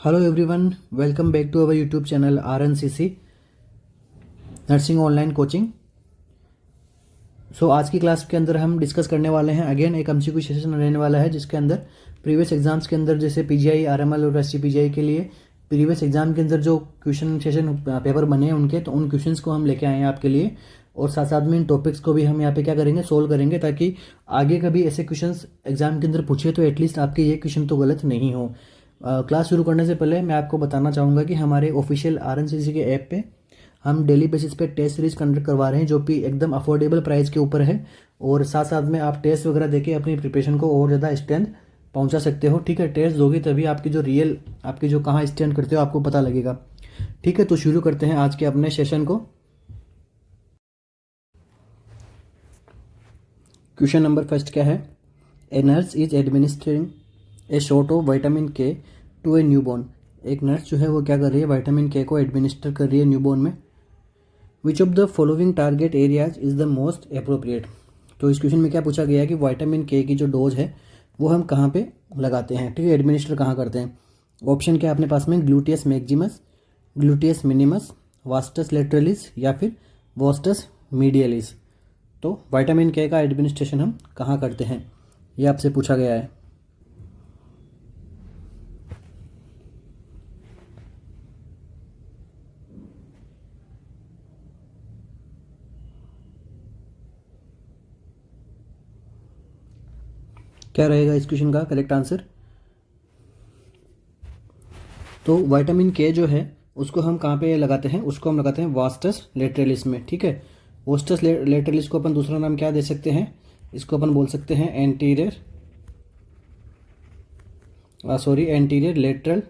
Hello everyone, welcome back to our YouTube channel RNCC nursing online coaching. आज की class के अंदर हम डिस्कस करने वाले हैं अगेन एक MCQ सेशन रहने वाला है, जिसके अंदर प्रीवियस एग्जाम्स के अंदर जैसे PGI, RML और SGPGI के लिए प्रीवियस एग्जाम के अंदर जो क्वेश्चन सेशन पेपर बने हैं उनके, तो उन क्वेश्चंस को हम लेके आए हैं आपके लिए, और साथ साथ में इन टॉपिक्स को भी हम यहाँ पे क्या करेंगे, सोल्व करेंगे, ताकि आगे कभी ऐसे क्वेश्चंस एग्जाम के अंदर पूछे तो एटलीस्ट आपके ये क्वेश्चन तो गलत नहीं हो। क्लास शुरू करने से पहले मैं आपको बताना चाहूँगा कि हमारे ऑफिशियल RNCC के ऐप पे हम डेली बेसिस पे टेस्ट सीरीज कंडक्ट करवा रहे हैं, जो कि एकदम अफोर्डेबल प्राइस के ऊपर है, और साथ साथ में आप टेस्ट वगैरह देके अपनी प्रिपरेशन को और ज़्यादा स्ट्रेंथ पहुंचा सकते हो। ठीक है, टेस्ट दोगे तभी आपकी जो रियल आपकी जो कहाँ स्टैंड करते हो आपको पता लगेगा। ठीक है, तो शुरू करते हैं आज के अपने सेशन को। क्वेश्चन नंबर फर्स्ट क्या है? A nurse is administering A shot of vitamin के टू ए न्यूबॉर्न। एक नर्स जो है वो क्या कर रही है, विटामिन के को एडमिनिस्टर कर रही है न्यूबॉर्न में। विच of the following target areas is the most appropriate. तो इस क्वेश्चन में क्या पूछा गया है कि विटामिन के की जो डोज है वो हम कहाँ पे लगाते हैं, ठीक है, एडमिनिस्टर कहाँ करते हैं। ऑप्शन क्या है अपने पास में? Gluteus Maximus, gluteus minimus, vastus lateralis या फिर वास्टस मीडियलिस। तो विटामिन के का एडमिनिस्ट्रेशन हम कहाँ करते हैं, ये आपसे पूछा गया है। क्या रहेगा इस क्वेश्चन का करेक्ट आंसर? तो विटामिन के जो है उसको हम कहाँ पे लगाते हैं? उसको हम लगाते हैं वास्टस लेटरलिस में। ठीक है, वास्टस लेटरलिस को अपन दूसरा नाम क्या दे सकते हैं? इसको अपन बोल सकते हैं anterior lateral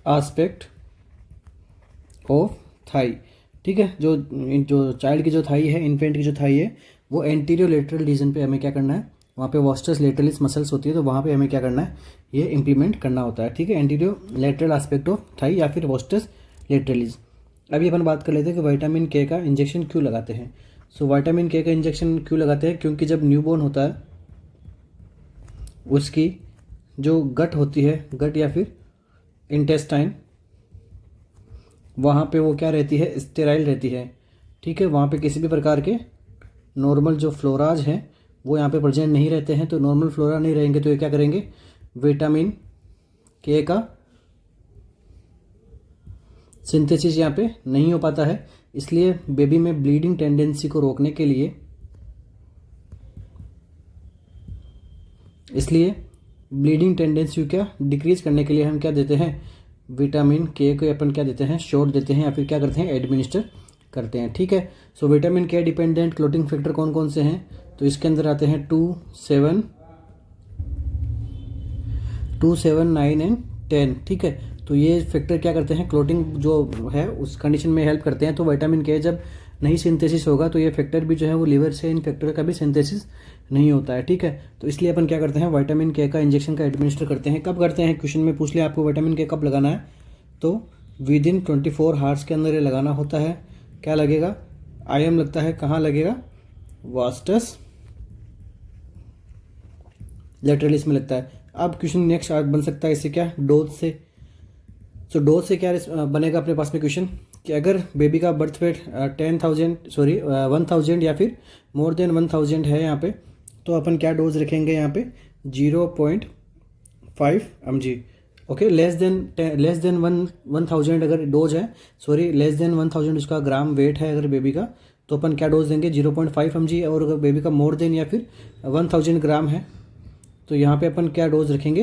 aspect of thigh. ठीक है, जो चाइल्ड की जो थाई है, इन्फेंट की जो थाई है, वो एंटीरियर लेटरल रीजन पे हमें क्या करना है, वहाँ पे वास्टस लेटरलिस मसल्स होती है, तो वहाँ पे हमें क्या करना है, ये इंप्लीमेंट करना होता है। ठीक है, anterior lateral aspect of thigh या फिर वास्टस लेटरलिस। अभी अपन बात कर लेते हैं कि विटामिन के का इंजेक्शन क्यों लगाते हैं। विटामिन के का इंजेक्शन क्यों लगाते हैं? क्योंकि जब न्यूबॉर्न होता है उसकी जो गट होती है, गट या फिर इंटेस्टाइन, वहाँ पे वो क्या रहती है, स्टेराइल रहती है। ठीक है, वहाँ पे किसी भी प्रकार के नॉर्मल जो फ्लोराज हैं वो यहाँ पे प्रेजेंट नहीं रहते हैं। तो नॉर्मल फ्लोरा नहीं रहेंगे तो ये क्या करेंगे, विटामिन के का सिंथेसिस यहाँ पे नहीं हो पाता है। इसलिए बेबी में ब्लीडिंग टेंडेंसी को रोकने के लिए, इसलिए ब्लीडिंग टेंडेंसी को क्या डिक्रीज करने के लिए हम क्या देते हैं, विटामिन के को अपन क्या देते हैं, शॉट देते हैं या फिर क्या करते हैं, एडमिनिस्टर करते हैं। ठीक है, विटामिन के डिपेंडेंट क्लोटिंग फैक्टर कौन कौन से हैं? तो इसके अंदर आते हैं 2, 7, 9 एंड 10। ठीक है, तो ये फैक्टर क्या करते हैं, क्लोटिंग जो है उस कंडीशन में हेल्प करते हैं। तो विटामिन के जब नहीं सिंथेसिस होगा तो ये फैक्टर भी जो है वो लिवर से इन फैक्टर का भी सिंथेसिस नहीं होता है। ठीक है, तो इसलिए अपन क्या करते हैं, विटामिन के का इंजेक्शन का एडमिनिस्टर करते हैं। कब करते हैं? क्वेश्चन में पूछ लिया आपको विटामिन के कब लगाना है, तो विद इन 24 हावर्स के अंदर ये लगाना होता है। क्या लगेगा? IM लगता है। कहाँ लगेगा? वास्टस लेटरलिस में लगता है। अब क्वेश्चन नेक्स्ट बन सकता है इससे क्या, डोज से। डोज से क्या बनेगा अपने पास में क्वेश्चन कि अगर बेबी का बर्थ वेट 1000 या फिर मोर देन 1000 है यहाँ पे, तो अपन क्या डोज रखेंगे यहाँ पे, 0.5 mg। ओके, लेस देन 1000 अगर डोज है, लेस देन 1000 उसका ग्राम वेट है अगर बेबी का, तो अपन क्या डोज देंगे, 0.5 mg। और अगर बेबी का मोर देन या फिर 1000 ग्राम है तो यहाँ पे अपन क्या डोज रखेंगे,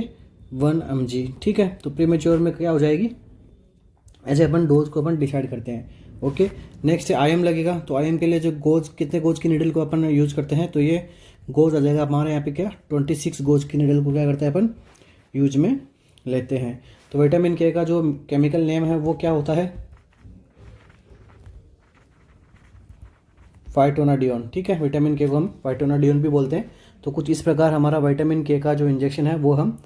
1 mg। ठीक है, तो प्रीमेच्योर में क्या हो जाएगी, ऐसे अपन डोज को अपन डिसाइड करते हैं। ओके, नेक्स्ट IM लगेगा। तो IM के लिए जो गोज, कितने गोज की नीडल को अपन यूज करते हैं, तो ये गोज आ जाएगा हमारे यहाँ पे क्या, 26 गोज की नीडल को क्या करते हैं अपन यूज में लेते हैं। तो विटामिन के का जो केमिकल नेम है वो क्या होता है, फाइटोनाडियोन। ठीक है, विटामिन के को हम फाइटोनाडियोन भी बोलते हैं। तो कुछ इस प्रकार हमारा विटामिन के का जो इंजेक्शन है वो हम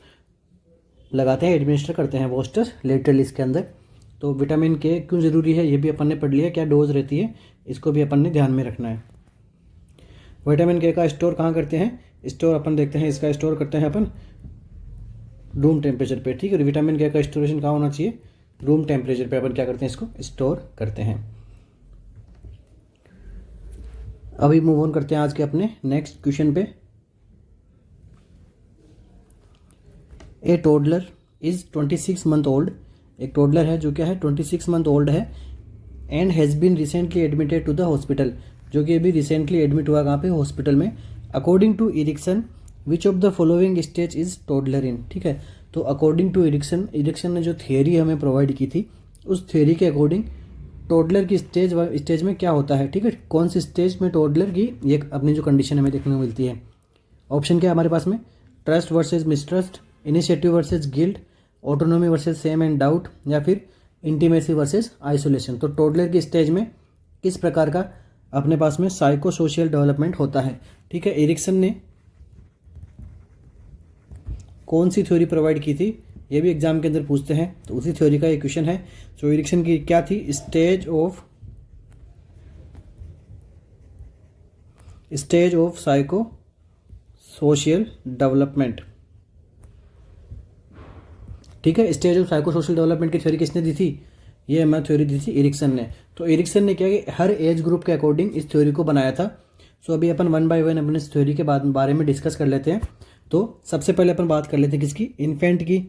लगाते हैं, एडमिनिस्टर करते हैं वास्टस लेटरलिस के अंदर। तो विटामिन के क्यों ज़रूरी है ये भी अपन ने पढ़ लिया, क्या डोज रहती है इसको भी अपन ने ध्यान में रखना है। विटामिन के का स्टोर कहाँ करते हैं, स्टोर अपन देखते हैं, इसका स्टोर करते हैं अपन रूम टेम्परेचर पे, ठीक है। विटामिन के का स्टोरेशन कहाँ होना चाहिए, रूम टेम्परेचर पे अपन क्या करते हैं, इसको स्टोर करते हैं। अभी मूव ऑन करते हैं आज के अपने नेक्स्ट क्वेश्चन पे। A toddler is 26 month old, एक टोडलर है जो क्या है 26 मंथ ओल्ड है, and has been recently admitted to the hospital, जो कि अभी रिसेंटली एडमिट हुआ कहाँ पे, हॉस्पिटल में। According to Erikson which of the following stage is toddler in, ठीक है। तो अकॉर्डिंग टू इरिक्सन ने जो थियोरी हमें प्रोवाइड की थी, उस थियोरी के अकॉर्डिंग टोडलर की स्टेज में क्या होता है, ठीक है, कौन सी स्टेज में टोडलर की ये अपनी जो कंडीशन हमें देखने को मिलती है। ऑप्शन क्या है हमारे पास में, trust versus mistrust, initiative versus guilt, autonomy versus same and doubt, या फिर इंटीमेसी वर्सेज आइसोलेशन। तो टोडलर की स्टेज में किस प्रकार का अपने पास में साइको सोशल डेवलपमेंट होता है, ठीक है। एरिक्सन ने कौन सी थ्योरी प्रोवाइड की थी, ये भी एग्जाम के अंदर पूछते हैं, तो उसी थ्योरी का एक क्वेश्चन है। सो एरिक्सन की क्या थी, stage of psycho social development, ठीक है। Stage of psycho social development की थ्योरी किसने दी थी, ये हमें थ्योरी दी थी एरिक्सन ने। तो एरिक्सन ने क्या कि हर एज ग्रुप के अकॉर्डिंग इस थ्योरी को बनाया था। सो अभी अपन 1 बाय 1 अपन इस थ्योरी के बारे में डिस्कस कर लेते हैं। तो सबसे पहले अपन बात कर लेते हैं किसकी, इन्फेंट की,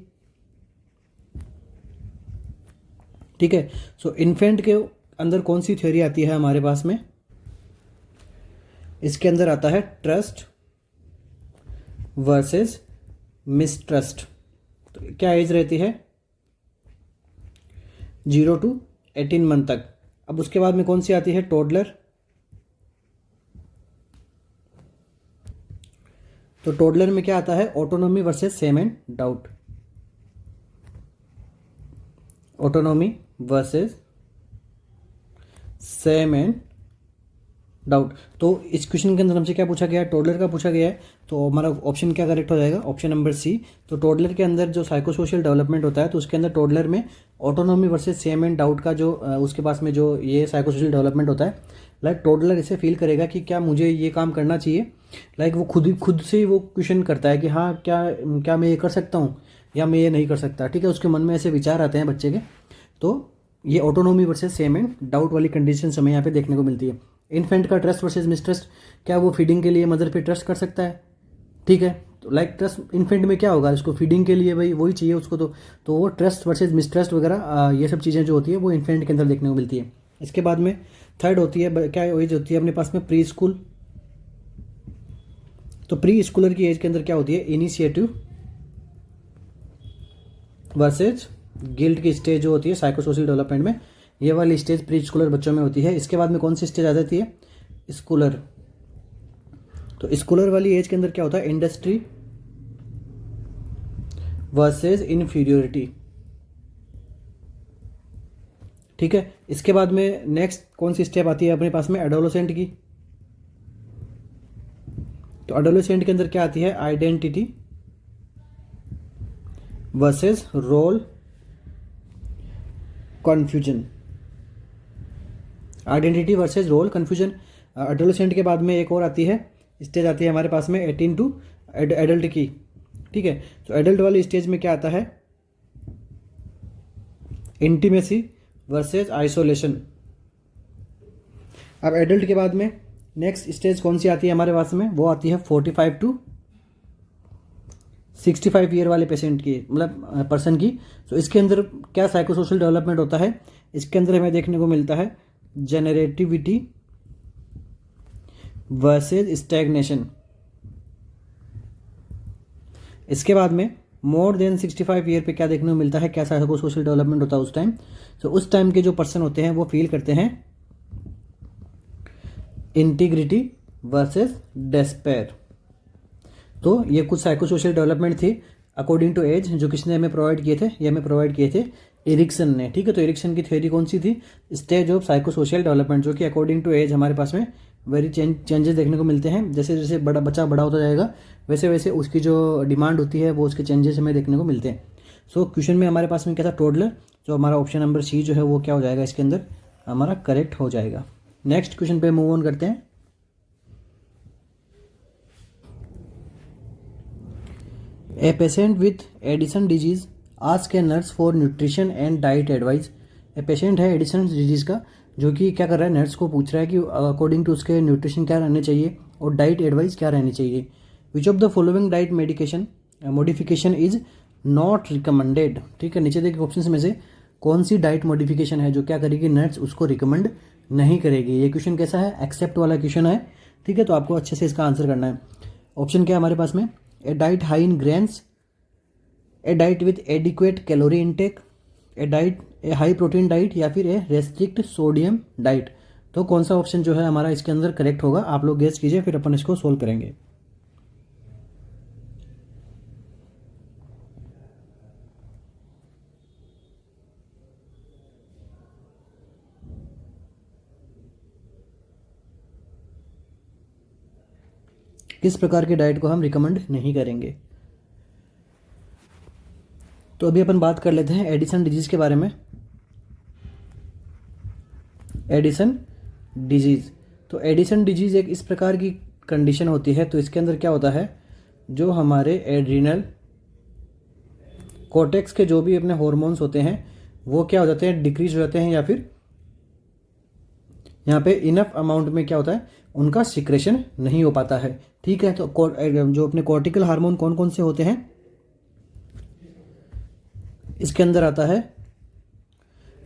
ठीक है। सो इन्फेंट के अंदर कौन सी थ्योरी आती है हमारे पास में, इसके अंदर आता है ट्रस्ट वर्सेस मिसट्रस्ट। तो क्या एज रहती है, 0 to 18 मंथ तक। अब उसके बाद में कौन सी आती है, टोडलर। तो टोडलर में क्या आता है, autonomy versus same and doubt, autonomy versus same and doubt. तो इस क्वेश्चन के अंदर हमसे क्या पूछा गया है, टोडलर का पूछा गया है। तो हमारा ऑप्शन क्या करेक्ट हो जाएगा, ऑप्शन नंबर सी। तो टोडलर के अंदर जो साइको सोशल डेवलपमेंट होता है, तो उसके अंदर टोडलर में autonomy versus same and doubt का जो उसके पास में जो ये साइको सोशल डेवलपमेंट होता है, लाइक टोडलर इसे फील करेगा कि क्या मुझे ये काम करना चाहिए, लाइक वो खुद से ही वो क्वेश्चन करता है कि हाँ क्या मैं ये कर सकता हूँ या मैं ये नहीं कर सकता, ठीक है। उसके मन में ऐसे विचार आते हैं बच्चे के। तो ये autonomy versus same and doubt वाली कंडीशन हमें यहाँ पे देखने को मिलती है। इन्फेंट का ट्रस्ट वर्सेस मिसट्रस्ट, क्या वो फीडिंग के लिए मदर पे ट्रस्ट कर सकता है, ठीक है। तो लाइक ट्रस्ट इन्फेंट में क्या होगा, उसको फीडिंग के लिए भाई वही चाहिए उसको, तो वो ट्रस्ट वर्सेस मिसट्रस्ट वगैरह ये सब चीज़ें जो होती है वो इन्फेंट के अंदर देखने को मिलती है। इसके बाद में थर्ड होती है, क्या एज होती है अपने पास में, प्री स्कूल। तो प्री स्कूलर की एज के अंदर क्या होती है, इनिशिएटिव वर्सेज गिल्ट की स्टेज जो होती है साइको सोशल डेवलपमेंट में, ये वाली स्टेज प्री स्कूलर बच्चों में होती है। इसके बाद में कौन सी स्टेज आ जाती है, स्कूलर। तो स्कूलर वाली एज के अंदर क्या होता है, इंडस्ट्री वर्सेस इनफीरियोरिटी, ठीक है। इसके बाद में नेक्स्ट कौन सी स्टेप आती है अपने पास में, एडोलेसेंट की। तो एडोलेसेंट के अंदर क्या आती है, identity versus role confusion, identity versus role confusion. Adolescent के बाद में एक और आती है स्टेज आती है हमारे पास में 18 टू एडल्ट की, ठीक है। तो एडल्ट वाली स्टेज में क्या आता है, इंटीमेसी वर्सेस आइसोलेशन। अब एडल्ट के बाद में नेक्स्ट स्टेज कौन सी आती है हमारे पास में, वो आती है 45 टू 65 ईयर वाले पेशेंट की, मतलब पर्सन की। तो इसके अंदर क्या साइको सोशल डेवलपमेंट होता है, इसके अंदर हमें देखने को मिलता है जेनरेटिविटी वर्सेस स्टैग्नेशन। इसके बाद में मोर देन 65 ईयर पे क्या देखने को मिलता है, क्या साइको सोशल डेवलपमेंट होता है उस टाइम। तो उस टाइम के जो पर्सन होते हैं वो फील करते हैं इंटीग्रिटी वर्सेस डेस्पेयर। तो ये कुछ साइको सोशल डेवलपमेंट थी अकॉर्डिंग टू एज, जो किसने हमें प्रोवाइड किए थे, ये हमें प्रोवाइड किए थे एरिक्सन ने, ठीक है। तो एरिक्सन की थ्योरी कौन सी थी, stage of psycho social development, जो कि अकॉर्डिंग टू एज हमारे पास में वेरी चेंजेस देखने को मिलते हैं। जैसे जैसे बच्चा बड़ा होता जाएगा वैसे वैसे उसकी जो डिमांड होती है वो उसके चेंजेस हमें देखने को मिलते हैं। सो क्वेश्चन में हमारे पास में क्या था, टोडलर। जो हमारा ऑप्शन नंबर सी जो है वो क्या हो जाएगा, इसके अंदर हमारा करेक्ट हो जाएगा। नेक्स्ट क्वेश्चन पे मूव ऑन करते हैं। A patient with Addison disease ask a nurse for nutrition and diet advice. A patient है एडिसन डिजीज़ का, जो कि क्या कर रहा है, नर्स को पूछ रहा है कि अकॉर्डिंग टू उसके न्यूट्रिशन क्या रहने चाहिए और डाइट एडवाइस क्या रहनी चाहिए। विच of the following diet medication modification is not recommended. ठीक है, नीचे देखिए ऑप्शन में से कौन सी डाइट मॉडिफिकेशन है जो क्या करेगी, नर्स उसको रिकमेंड नहीं करेगी। ये क्वेश्चन कैसा है, एक्सेप्ट वाला क्वेश्चन है। ठीक है, तो आपको अच्छे से इसका आंसर करना है। ऑप्शन क्या है हमारे पास में, a diet high in grains, a diet with adequate calorie intake, a high protein diet, या फिर ए रेस्ट्रिक्ट सोडियम डाइट। तो कौन सा ऑप्शन जो है हमारा इसके अंदर करेक्ट होगा, आप लोग गेस कीजिए, फिर अपन इसको सोल्व करेंगे। किस प्रकार की डाइट को हम रिकमेंड नहीं करेंगे। तो अभी अपन बात कर लेते हैं एडिसन डिजीज के बारे में। एडिसन डिजीज, तो एडिसन डिजीज एक इस प्रकार की कंडीशन होती है। तो इसके अंदर क्या होता है, जो हमारे एड्रिनल कोर्टेक्स के जो भी अपने हॉर्मोन्स होते हैं वो क्या हो जाते हैं, डिक्रीज हो जाते हैं, या फिर यहाँ पे इनफ अमाउंट में क्या होता है, उनका सिक्रेशन नहीं हो पाता है। ठीक है, तो जो अपने कॉर्टिकल हार्मोन कौन कौन से होते हैं, इसके अंदर आता है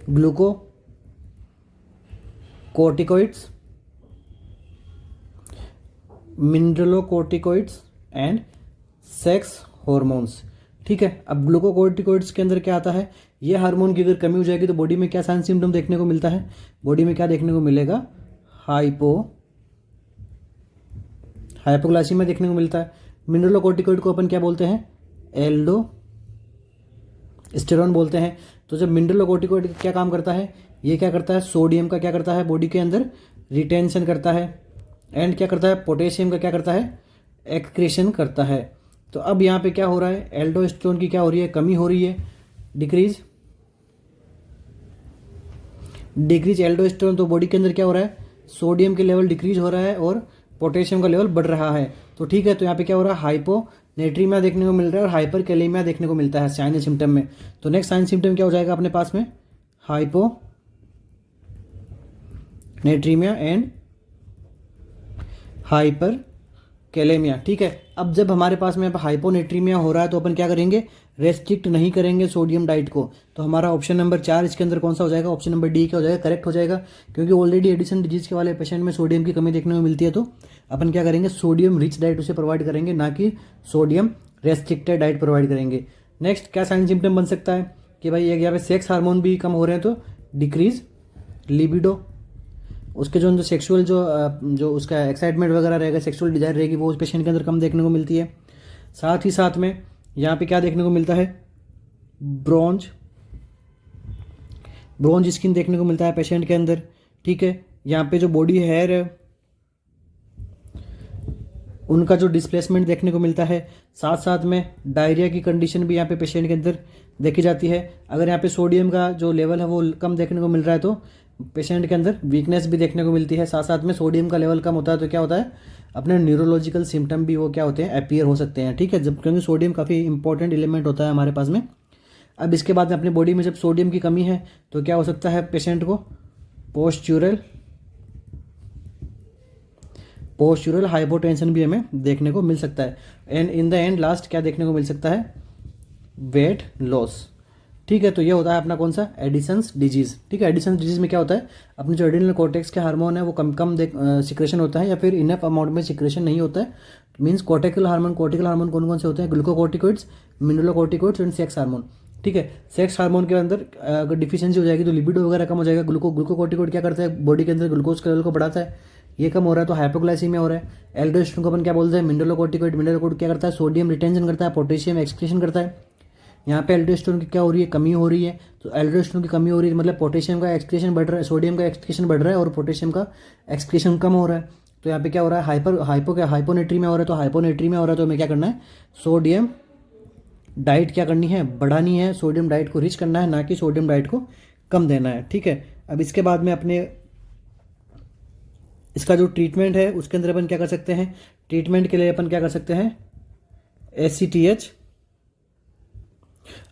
glucocorticoids, mineralocorticoids and sex hormones. ठीक है, अब ग्लूकोकोर्टिकोइड्स के अंदर क्या आता है, ये हार्मोन की अगर कमी हो जाएगी तो बॉडी में क्या साइन सिम्टम देखने को मिलता है, बॉडी में क्या देखने को मिलेगा, हाइपोग्लाइसीमिया देखने को मिलता है। मिनरलोकोर्टिकोइड को अपन क्या बोलते हैं, एल्डोस्टेरोन बोलते हैं। तो जब मिनरलोकोर्टिकोइड क्या काम करता है, ये क्या करता है, सोडियम का क्या करता है, बॉडी के अंदर रिटेंशन करता है, एंड क्या करता है, पोटेशियम का क्या करता है, एक्सक्रीशन करता है। तो अब यहाँ पे क्या हो रहा है, एल्डोस्टेरोन की क्या हो रही है, कमी हो रही है, डिक्रीज एल्डोस्टेरोन। तो बॉडी के अंदर क्या हो रहा है, सोडियम के लेवल डिक्रीज हो रहा है और पोटेशियम का लेवल बढ़ रहा है। तो ठीक है, तो यहाँ पे क्या हो रहा है, हाइपोनेट्रीमिया देखने को मिल रहा है और हाइपर कैलेमिया देखने को मिलता है साइन सिम्टम में। तो नेक्स्ट साइन सिम्टम क्या हो जाएगा अपने पास में, हाइपोनेट्रीमिया एंड हाइपर कैलेमिया। ठीक है, अब जब हमारे पास में हाइपोनेट्रीमिया हो रहा है तो अपन क्या करेंगे, रेस्ट्रिक्ट नहीं करेंगे सोडियम डाइट को। तो हमारा ऑप्शन नंबर 4 इसके अंदर कौन सा हो जाएगा, ऑप्शन नंबर डी क्या हो जाएगा, करेक्ट हो जाएगा। क्योंकि ऑलरेडी एडिसन डिजीज के वाले पेशेंट में सोडियम की कमी देखने को मिलती है, तो अपन क्या करेंगे, सोडियम रिच डाइट उसे प्रोवाइड करेंगे, ना कि सोडियम रेस्ट्रिक्टेड डाइट प्रोवाइड करेंगे। नेक्स्ट क्या साइन सिम्टम बन सकता है कि भाई यहाँ पे सेक्स हार्मोन भी कम हो रहे हैं, तो डिक्रीज लिबिडो, उसके जो सेक्सुअल जो उसका एक्साइटमेंट वगैरह रहेगा, सेक्सुअल डिजायर रहेगी, वो उस पेशेंट के अंदर कम देखने को मिलती है। साथ ही साथ में यहाँ पे क्या देखने को मिलता है, ब्रोंज स्किन देखने को मिलता है पेशेंट के अंदर। ठीक है, यहाँ पे जो बॉडी हेयर है उनका जो डिस्प्लेसमेंट देखने को मिलता है। साथ साथ में डायरिया की कंडीशन भी यहाँ पे पेशेंट के अंदर देखी जाती है। अगर यहाँ पे सोडियम का जो लेवल है वो कम देखने को मिल रहा है तो पेशेंट के अंदर वीकनेस भी देखने को मिलती है। साथ साथ में सोडियम का लेवल कम होता है तो क्या होता है, अपने न्यूरोलॉजिकल सिम्टम भी वो क्या होते हैं, अपीयर हो सकते हैं। ठीक है, जब क्योंकि सोडियम काफ़ी इंपॉर्टेंट एलिमेंट होता है हमारे पास में। अब इसके बाद अपनी बॉडी में जब सोडियम की कमी है तो क्या हो सकता है, पेशेंट को पोस्चुरल हाइपोटेंशन भी हमें देखने को मिल सकता है। And in the end last क्या देखने को मिल सकता है, वेट लॉस। ठीक है, तो ये होता है अपना कौन सा, एडिसन्स डिजीज। ठीक है, एडिसन्स डिजीज में क्या होता है, अपने जो एड्रिनल कॉर्टेक्स के हार्मोन है वो कम सिक्रेशन होता है, या फिर इनफ अमाउंट में सिक्रेशन नहीं होता है। मीन्स कॉर्टिकल हार्मोन कौन कौन से होते हैं, glucocorticoids, mineralocorticoids and sex hormone. ठीक है, सेक्स हार्मोन के अंदर अगर डिफिशियंसी हो जाएगी तो लिबिडो वगैरह कम हो जाएगा। ग्लूकोकोर्टिकोइड क्या करता है, बॉडी के अंदर ग्लूकोज के लेवल को बढ़ाता है, ये कम हो रहा है तो हाइपोग्लाइसीमिया हो रहा है। एल्डोस्टेरोन को अपन क्या बोलते हैं, मिनरलोकोर्टिकोइड क्या करता है, सोडियम रिटेंशन करता है, पोटेशियम एक्सक्रीशन करता है। यहाँ पे एल्डोस्टेरोन की क्या हो रही है, कमी हो रही है। तो एल्डोस्टेरोन की कमी हो रही है मतलब पोटेशियम का एक्सक्रीशन बढ़ रहा है, सोडियम का एक्सक्रीशन बढ़ रहा है और पोटेशियम का एक्सक्रीशन कम हो रहा है। तो यहाँ पे क्या हो रहा है, हाइपोनेट्रीमिया हो रहा है। तो हाइपोनेट्रीमिया हो रहा है तो हमें क्या करना है, सोडियम डाइट क्या करनी है, बढ़ानी है, सोडियम डाइट को रिच करना है, ना कि सोडियम डाइट को कम देना है। ठीक है, अब इसके बाद में अपने इसका जो ट्रीटमेंट है उसके अंदर अपन क्या कर सकते हैं, ट्रीटमेंट के लिए अपन क्या कर सकते हैं, ACTH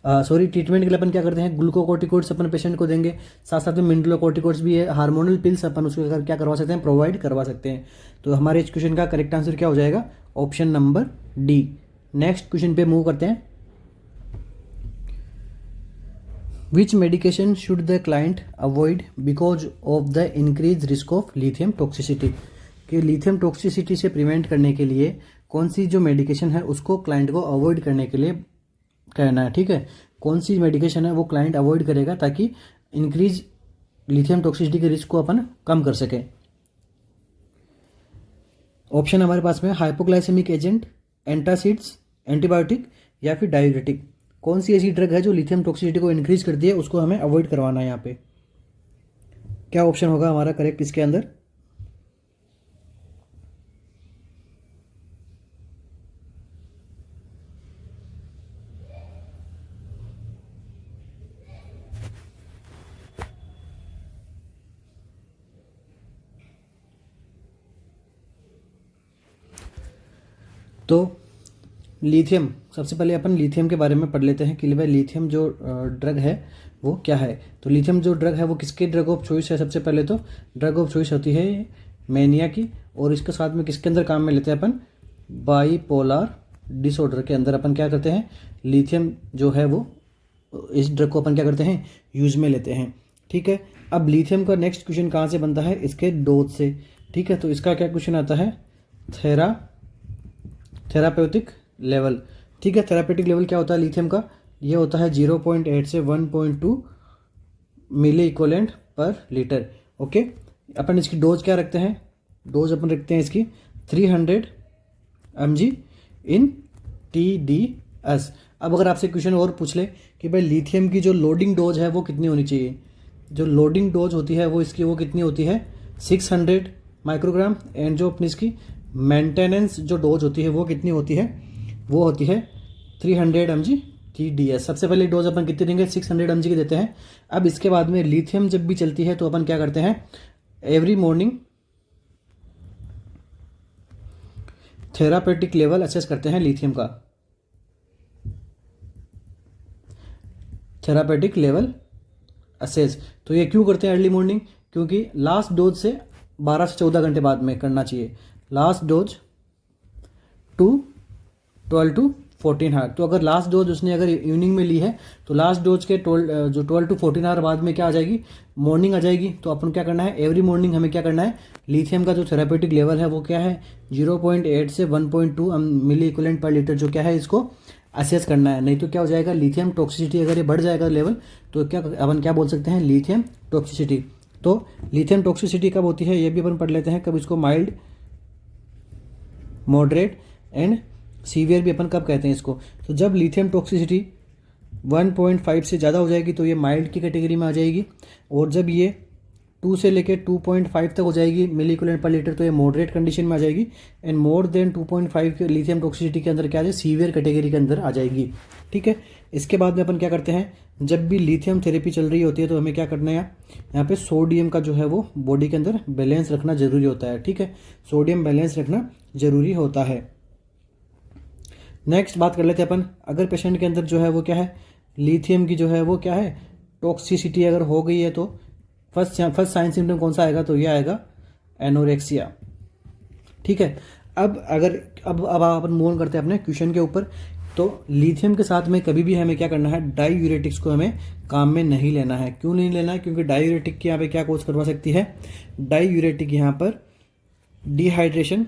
सॉरी, ट्रीटमेंट के लिए अपन क्या करते हैं, ग्लूकोकॉर्टिकोइड्स अपन पेशेंट को देंगे, साथ साथ में मिनरलोकॉर्टिकोइड्स भी है, हार्मोनल पिल्स अपन उसको क्या करवा सकते हैं, प्रोवाइड करवा सकते हैं। तो हमारे इस क्वेश्चन का करेक्ट आंसर क्या हो जाएगा, option number D. Next question पे मूव करते हैं। Which medication should the client avoid because of the increase risk of lithium toxicity, कि लिथियम टॉक्सिसिटी से प्रिवेंट करने के लिए कौन सी जो मेडिकेशन है उसको क्लाइंट को अवॉइड करने के लिए कहना है। ठीक है, कौन सी मेडिकेशन है वो क्लाइंट अवॉइड करेगा ताकि इंक्रीज लिथियम टॉक्सिसिटी के रिस्क को अपन कम कर सके। ऑप्शन हमारे पास में हाइपोग्लाइसेमिक एजेंट, एंटासिड्स, एंटीबायोटिक या फिर डायूरेटिक। कौन सी ऐसी ड्रग है जो लिथियम टॉक्सिसिटी को इंक्रीज करती है, उसको हमें अवॉइड करवाना है। यहाँ पे क्या ऑप्शन होगा हमारा करेक्ट इसके अंदर, तो लिथियम, सबसे पहले अपन लिथियम के बारे में पढ़ लेते हैं कि भाई लिथियम जो ड्रग है वो क्या है। तो लिथियम जो ड्रग है वो किसके ड्रग ऑफ चॉइस है, सबसे पहले तो ड्रग ऑफ चॉइस होती है मैनिया की, और इसके साथ में किसके अंदर काम में लेते हैं अपन, बाईपोलर डिसऑर्डर के अंदर अपन क्या करते हैं, लिथियम जो है वो इस ड्रग को अपन क्या करते हैं, यूज में लेते हैं। ठीक है, अब लिथियम का नेक्स्ट क्वेश्चन कहाँ से बनता है, इसके डोज से। ठीक है, तो इसका क्या क्वेश्चन आता है, थेरापेutiक लेवल। ठीक है, थेरापेटिक लेवल क्या होता है लिथियम का, ये होता है 0.8 से 1.2 मिली इक्वलेंट पर लीटर। ओके, अपन इसकी डोज क्या रखते हैं, डोज अपन रखते हैं इसकी 300 mg इन TDS। अब अगर आपसे क्वेश्चन और पूछ ले कि भाई लिथियम की जो लोडिंग डोज है वो कितनी होनी चाहिए, जो लोडिंग डोज होती है वो इसकी वो कितनी होती है, 600 माइक्रोग्राम, एंड जो अपनी इसकी मेंटेनेंस जो डोज होती है वो कितनी होती है, वो होती है 300 mg TDS। सबसे पहले डोज अपन कितनी देंगे, 600 mg की देते हैं। अब इसके बाद में लिथियम जब भी चलती है तो अपन क्या करते हैं, every morning therapeutic level assess करते हैं लिथियम का, थेरापेटिक लेवल असेस। तो ये क्यों करते हैं अर्ली मॉर्निंग, क्योंकि लास्ट डोज से 12 से 14 घंटे बाद में करना चाहिए, last dose to 12 to 14 hour. तो अगर लास्ट डोज उसने अगर इवनिंग में ली है तो लास्ट डोज के 12 टू 14 आवर बाद में क्या आ जाएगी, मॉर्निंग आ जाएगी। तो अपन क्या करना है, एवरी मॉर्निंग हमें क्या करना है, लिथियम का जो थेरापेटिक लेवल है वो क्या है, 0.8 से 1.2 मिली इक्विवेलेंट पर लीटर जो क्या है इसको असेस करना है। नहीं तो क्या हो जाएगा, लिथियम टॉक्सिसिटी अगर ये बढ़ जाएगा लेवल तो क्या अपन क्या बोल सकते हैं, लिथियम टॉक्सिसिटी। तो लिथियम टॉक्सिसिटी कब होती है ये भी अपन पढ़ लेते हैं, कब इसको माइल्ड, मॉडरेट एंड सीवियर भी अपन कब कहते हैं इसको। तो जब लिथियम टॉक्सिसिटी 1.5 से ज़्यादा हो जाएगी तो ये माइल्ड की कैटेगरी में आ जाएगी, और जब ये 2 से लेकर 2.5 तक हो जाएगी मिली इक्विवेलेंट पर लीटर तो ये मॉडरेट कंडीशन में आ जाएगी, एंड मोर देन 2.5 के लिथियम टॉक्सिसिटी के अंदर क्या आ जाए, सीवियर कैटेगरी के अंदर आ जाएगी। ठीक है, इसके बाद में अपन क्या करते हैं, जब भी लिथियम थेरेपी चल रही होती है तो हमें क्या करना है, यहाँ पे सोडियम का जो है वो बॉडी के अंदर बैलेंस रखना जरूरी होता है। ठीक है, सोडियम बैलेंस रखना जरूरी होता है। नेक्स्ट बात कर लेते हैं अपन, अगर पेशेंट के अंदर जो है वो क्या है, लिथियम की जो है वो क्या है, टॉक्सिसिटी अगर हो गई है तो फर्स्ट साइन सिम्टम कौन सा आएगा, तो ये आएगा एनोरेक्सिया। ठीक है, अब अपन मूव करते हैं अपने क्वेश्चन के ऊपर। तो लिथियम के साथ में कभी भी हमें क्या करना है, डाईयूरेटिक्स को हमें काम में नहीं लेना है। क्यों नहीं लेना है, क्योंकि डाईयूरेटिक की यहाँ पे क्या कोज करवा सकती है, डाईयूरेटिक यहाँ पर डिहाइड्रेशन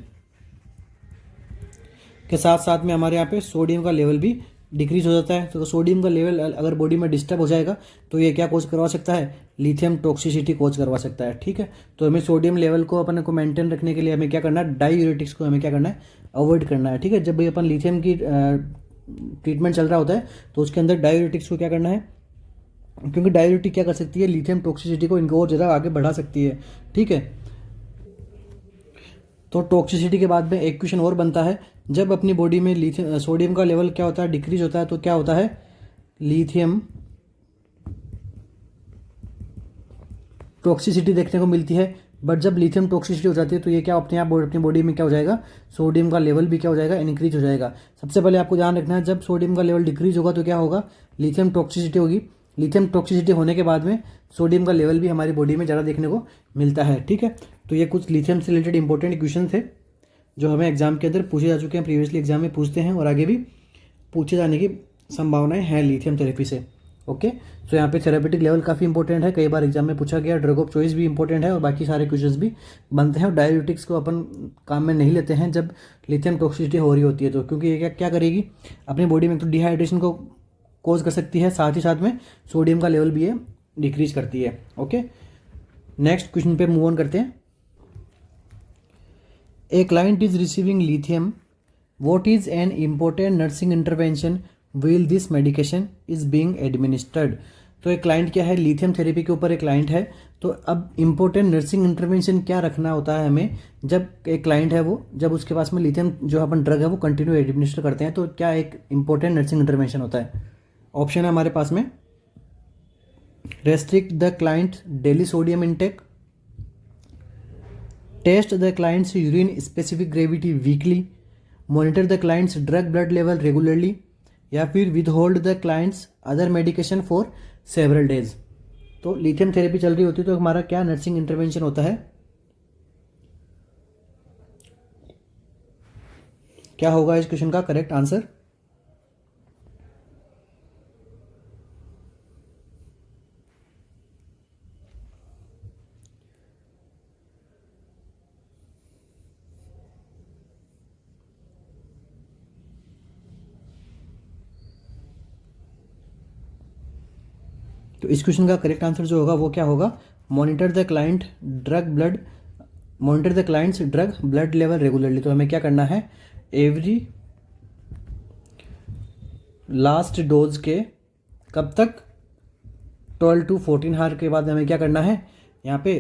के साथ साथ में हमारे यहाँ पे सोडियम का लेवल भी डिक्रीज हो जाता है। तो सोडियम का लेवल अगर बॉडी में डिस्टर्ब हो जाएगा तो ये क्या कोज करवा सकता है, लिथियम टॉक्सिसिटी कोज करवा सकता है। ठीक है, तो हमें सोडियम लेवल को अपन को मेंटेन रखने के लिए हमें क्या करना है, डाईयूरेटिक्स को हमें क्या करना है, अवॉइड करना है। ठीक है, जब भी अपन लिथियम की ट्रीटमेंट चल रहा होता है तो उसके अंदर डायूरेटिक्स को क्या करना है, क्योंकि डायूरेटिक क्या कर सकती है, लिथियम टॉक्सिसिटी को इनको और ज़्यादा आगे बढ़ा सकती है। ठीक है, तो टॉक्सिसिटी के बाद में एक क्वेश्चन और बनता है, जब अपनी बॉडी में लिथियम सोडियम का लेवल क्या होता है, डिक्रीज होता है, तो क्या होता है, लिथियम टॉक्सिसिटी देखने को मिलती है। बट जब लिथियम टॉक्सिसिटी हो जाती है तो ये क्या अपने आप अपनी बॉडी में क्या हो जाएगा, सोडियम का लेवल भी क्या हो जाएगा, इंक्रीज हो जाएगा। सबसे पहले आपको ध्यान रखना है, जब सोडियम का लेवल डिक्रीज होगा तो क्या होगा, लिथियम टॉक्सिसिटी होगी। लिथियम टॉक्सिसिटी होने के बाद में सोडियम का लेवल भी हमारी बॉडी में ज़्यादा देखने को मिलता है। ठीक है, तो ये कुछ लिथियम से रिलेटेड इंपॉर्टेंट इक्वेशन थे जो हमें एग्जाम के अंदर पूछे जा चुके हैं, प्रीवियसली एग्जाम में पूछते हैं और आगे भी पूछे जाने की संभावनाएं हैं लिथियम थेरेपी से। ओके, तो यहाँ पे थेरेपेटिक लेवल काफ़ी इंपॉर्टेंट है, कई बार एग्जाम में पूछा गया। ड्रग ऑफ चॉइस भी इंपॉर्टेंट है और बाकी सारे क्वेश्चंस भी बनते हैं। और डाययूरेटिक्स को अपन काम में नहीं लेते हैं जब लिथियम टॉक्सिसिटी हो रही होती है तो, क्योंकि ये क्या करेगी अपनी बॉडी में, तो डिहाइड्रेशन को कोज कर सकती है, साथ ही साथ में सोडियम का लेवल भी ये डिक्रीज करती है। ओके, नेक्स्ट क्वेश्चन पे मूव ऑन करते हैं। A client is receiving lithium, what is an important nursing intervention wheel this medication is being administered. तो एक क्लाइंट क्या है, लिथियम थेरेपी के ऊपर एक क्लाइंट है। तो अब इम्पोर्टेंट नर्सिंग इंटरवेंशन क्या रखना होता है हमें, जब एक क्लाइंट है वो, जब उसके पास में लिथियम जो अपन ड्रग है वो कंटिन्यू एडमिनिस्टर करते हैं, तो क्या एक इंपॉर्टेंट नर्सिंग इंटरवेंशन होता है। ऑप्शन है हमारे पास में, restrict the client daily sodium intake, test the client's urine specific gravity weekly, monitor the client's drug blood level regularly, या फिर withhold the client's other medication for several days. तो lithium therapy चल रही होती है तो हमारा क्या नर्सिंग इंटरवेंशन होता है, क्या होगा इस क्वेश्चन का करेक्ट आंसर। तो इस क्वेश्चन का करेक्ट आंसर जो होगा वो क्या होगा, monitor the client monitor the client's drug blood level regularly. तो हमें क्या करना है, एवरी लास्ट डोज के कब तक, 12 to 14 आवर के बाद हमें क्या करना है, यहाँ पे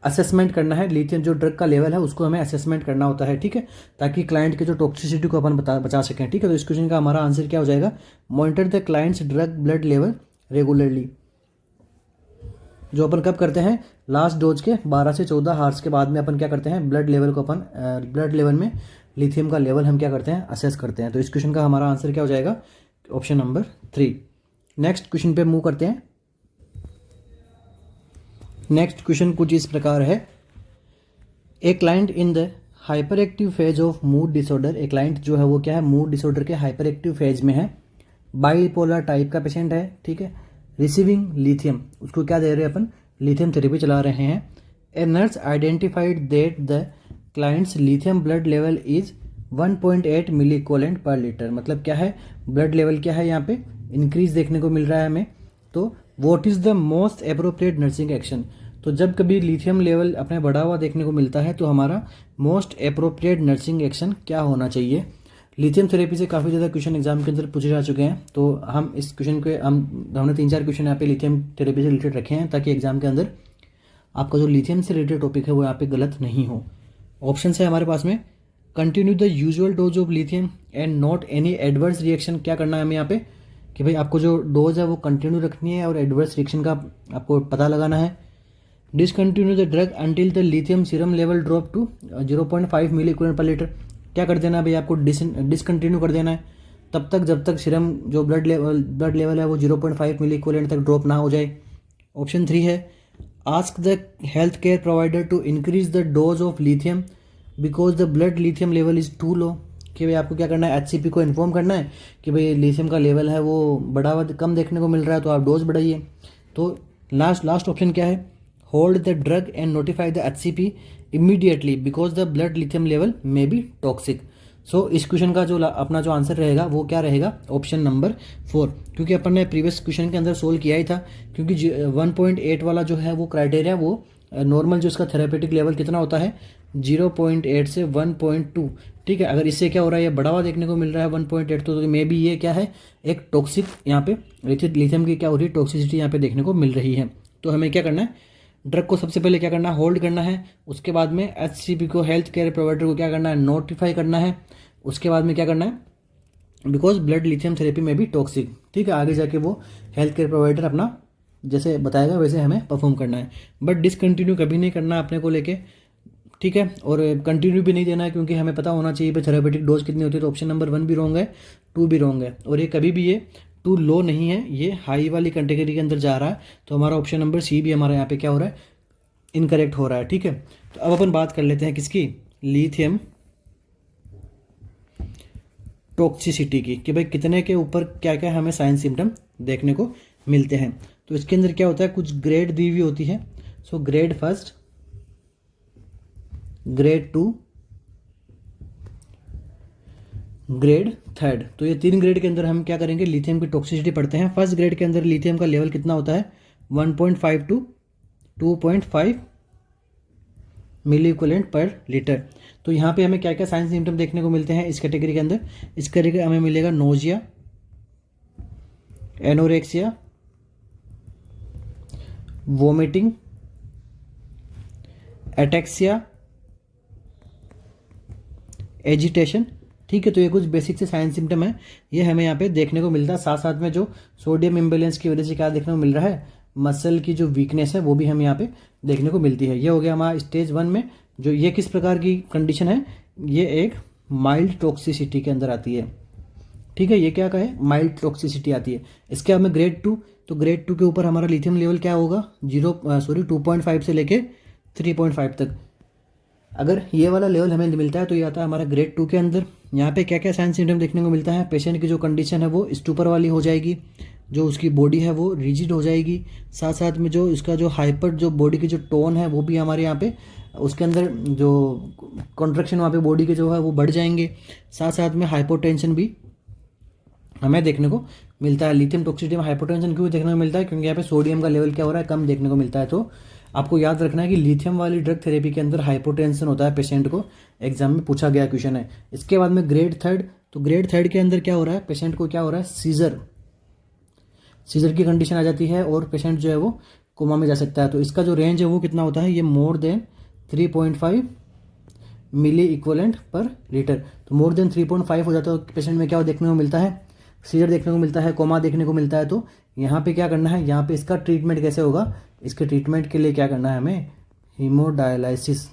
असेसमेंट करना है। लिथियम जो ड्रग का लेवल है उसको हमें असेसमेंट करना होता है। ठीक है, ताकि क्लाइंट के जो टॉक्सिसिटी को अपन बचा सकें। ठीक है, तो इस क्वेश्चन का हमारा आंसर क्या हो जाएगा, monitor the client's drug blood level regularly, जो अपन कब करते हैं, लास्ट डोज के 12 से 14 हार्स के बाद में अपन क्या करते हैं, ब्लड लेवल को अपन ब्लड लेवल में लिथियम का लेवल हम क्या करते हैं, असेस करते हैं। तो इस क्वेश्चन का हमारा आंसर क्या हो जाएगा, ऑप्शन नंबर 3। नेक्स्ट क्वेश्चन पे मूव करते हैं। नेक्स्ट क्वेश्चन कुछ इस प्रकार है, a client in the hyper active phase of mood disorder. A client जो है वो क्या है, मूड डिसऑर्डर के हाइपर एक्टिव फेज में है, बाइपोलर टाइप का पेशेंट है। ठीक है, रिसीविंग लिथियम, उसको क्या दे रहे हैं अपन, लिथियम थेरेपी चला रहे हैं। A nurse identified that the client's lithium blood level is 1.8 milliequivalent per litre. मतलब क्या है, ब्लड लेवल क्या है यहाँ पे इंक्रीज देखने को मिल रहा है हमें। तो what is the most appropriate nursing action. तो जब कभी लिथियम लेवल अपने बढ़ा हुआ देखने को मिलता है तो हमारा मोस्ट एप्रोप्रिएट नर्सिंग एक्शन क्या होना चाहिए। लिथियम थेरेपी से काफ़ी ज़्यादा क्वेश्चन एग्जाम के अंदर पूछे जा चुके हैं, तो हम इस क्वेश्चन के हमने 3-4 क्वेश्चन यहाँ पे लिथियम थेरेपी से रिलेटेड रखे हैं ताकि एग्जाम के अंदर आपका जो लिथियम से रिलेटेड टॉपिक है वो यहाँ पे गलत नहीं हो। ऑप्शन है हमारे पास में, continue the usual dose of lithium and not any adverse reaction. क्या करना है हमें यहाँ पे कि भाई आपको जो डोज है वो कंटिन्यू रखनी है और एडवर्स रिएक्शन का आपको पता लगाना है। Discontinue the drug until the lithium serum level drop to 0.5 milliequivalent per litre. क्या कर देना है भाई, आपको डिसकंटिन्यू कर देना है तब तक जब तक सीरम जो ब्लड लेवल है वो 0.5 मिली इक्विवेलेंट तक ड्रॉप ना हो जाए। ऑप्शन 3 है, ask the health care provider to increase the dose of lithium because the blood lithium level is too low. कि भाई आपको क्या करना है, HCP को इन्फॉर्म करना है कि भाई लिथियम का लेवल है वो बढ़ा हुआ कम देखने को मिल रहा है तो आप डोज बढ़ाइए। तो लास्ट ऑप्शन क्या है, hold the drug and notify the HCP immediately because the blood lithium level may be toxic. So इस क्वेश्चन का जो अपना जो आंसर रहेगा वो क्या रहेगा, ऑप्शन नंबर 4, क्योंकि अपन ने प्रीवियस क्वेश्चन के अंदर सोल्व किया ही था। क्योंकि 1.8 वाला जो है वो क्राइटेरिया वो नॉर्मल जो इसका थेरेपेटिक लेवल कितना होता है 0.8 से 1.2। ठीक है, अगर इससे क्या हो रहा है, ये बढ़ा हुआ देखने को मिल रहा है 1.8 तो मे बी ये क्या है एक टॉक्सिक, यहाँ पे लिथियम की क्या हो रही है टॉक्सिसिटी यहाँ पे देखने को मिल रही है। तो हमें क्या करना है, ड्रग को सबसे पहले क्या करना है, होल्ड करना है। उसके बाद में HCP को हेल्थ केयर प्रोवाइडर को क्या करना है, नोटिफाई करना है। उसके बाद में क्या करना है, बिकॉज ब्लड लिथियम थेरेपी में भी टॉक्सिक। ठीक है, आगे जाके वो हेल्थ केयर प्रोवाइडर अपना जैसे बताएगा वैसे हमें परफॉर्म करना है, बट डिसकंटिन्यू कभी नहीं करना अपने को लेके, ठीक है। और कंटिन्यू भी नहीं देना है, क्योंकि हमें पता होना चाहिए थेरेपेटिक डोज कितनी होती है। तो ऑप्शन नंबर 1 भी रॉन्ग है, 2 भी रॉन्ग है, और ये कभी भी ये 2 लो नहीं है, ये हाई वाली कैटेगरी के अंदर जा रहा है। तो हमारा ऑप्शन नंबर सी भी हमारा यहाँ पे क्या हो रहा है, इनकरेक्ट हो रहा है, ठीक है। तो अब अपन बात कर लेते हैं किसकी, लिथियम टॉक्सिसिटी की, कि भाई कितने के ऊपर क्या क्या हमें साइन सिम्टम देखने को मिलते हैं। तो इसके अंदर क्या होता है, कुछ ग्रेड दी हुई होती है। सो grade first, grade 2, grade third. तो ये 3 ग्रेड के अंदर हम क्या करेंगे, लिथियम की टॉक्सिसिटी पढ़ते हैं। फर्स्ट ग्रेड के अंदर लिथियम का लेवल कितना होता है, 1.5 to 2.5 milliequivalent per litre. तो यहाँ पे हमें क्या क्या साइन सिम्टम देखने को मिलते हैं इस कैटेगरी के अंदर। इस कैटेगरी हमें मिलेगा nausea, anorexia, vomiting, ataxia, agitation, ठीक है। तो ये कुछ बेसिक से साइन सिम्टम है, ये हमें यहाँ पे देखने को मिलता है। साथ साथ में जो सोडियम इम्बैलेंस की वजह से क्या देखने को मिल रहा है, मसल की जो वीकनेस है वो भी हमें यहाँ पे देखने को मिलती है। ये हो गया हमारा स्टेज 1 में। जो ये किस प्रकार की कंडीशन है, ये एक माइल्ड टॉक्सिसिटी के अंदर आती है, ठीक है। ये क्या कहे, माइल्ड टॉक्सिसिटी आती है। इसके हमें ग्रेड 2, तो ग्रेड 2 के ऊपर हमारा लिथियम लेवल क्या होगा, 2.5 से लेके 3.5 तक। अगर ये वाला लेवल हमें मिलता है तो ये आता है हमारा ग्रेड 2 के अंदर। यहाँ पे क्या क्या साइन सिम्टम देखने को मिलता है, पेशेंट की जो कंडीशन है वो स्टूपर वाली हो जाएगी, जो उसकी बॉडी है वो रिजिड हो जाएगी। साथ साथ में जो इसका जो हाइपर जो बॉडी की जो टोन है वो भी हमारे यहाँ पे उसके अंदर जो कॉन्ट्रैक्शन वहाँ पे बॉडी के जो है वो बढ़ जाएंगे। साथ साथ में हाइपोटेंशन भी हमें देखने को मिलता है। लिथियम टॉक्सिसिटी में हाइपोटेंशन क्यों देखने को मिलता है, क्योंकि यहाँ पे सोडियम का लेवल क्या हो रहा है, कम देखने को मिलता है। तो आपको याद रखना है कि लिथियम वाली ड्रग थेरेपी के अंदर हाइपोटेंशन होता है पेशेंट को, एग्जाम में पूछा गया क्वेश्चन है। इसके बाद में ग्रेड 3, तो ग्रेड 3 के अंदर क्या हो रहा है, पेशेंट को क्या हो रहा है, सीजर की कंडीशन आ जाती है और पेशेंट जो है वो कोमा में जा सकता है। तो इसका जो रेंज है वो कितना होता है, ये मोर देन 3.5 मिली इक्विवेलेंट पर लीटर। तो मोर देन 3.5 हो जाता है तो पेशेंट में क्या देखने को मिलता है, सीजर देखने को मिलता है, कोमा देखने को मिलता है। तो यहाँ पे क्या करना है, यहाँ पे इसका ट्रीटमेंट कैसे होगा, इसके ट्रीटमेंट के लिए क्या करना है हमें, हीमोडायलिसिस।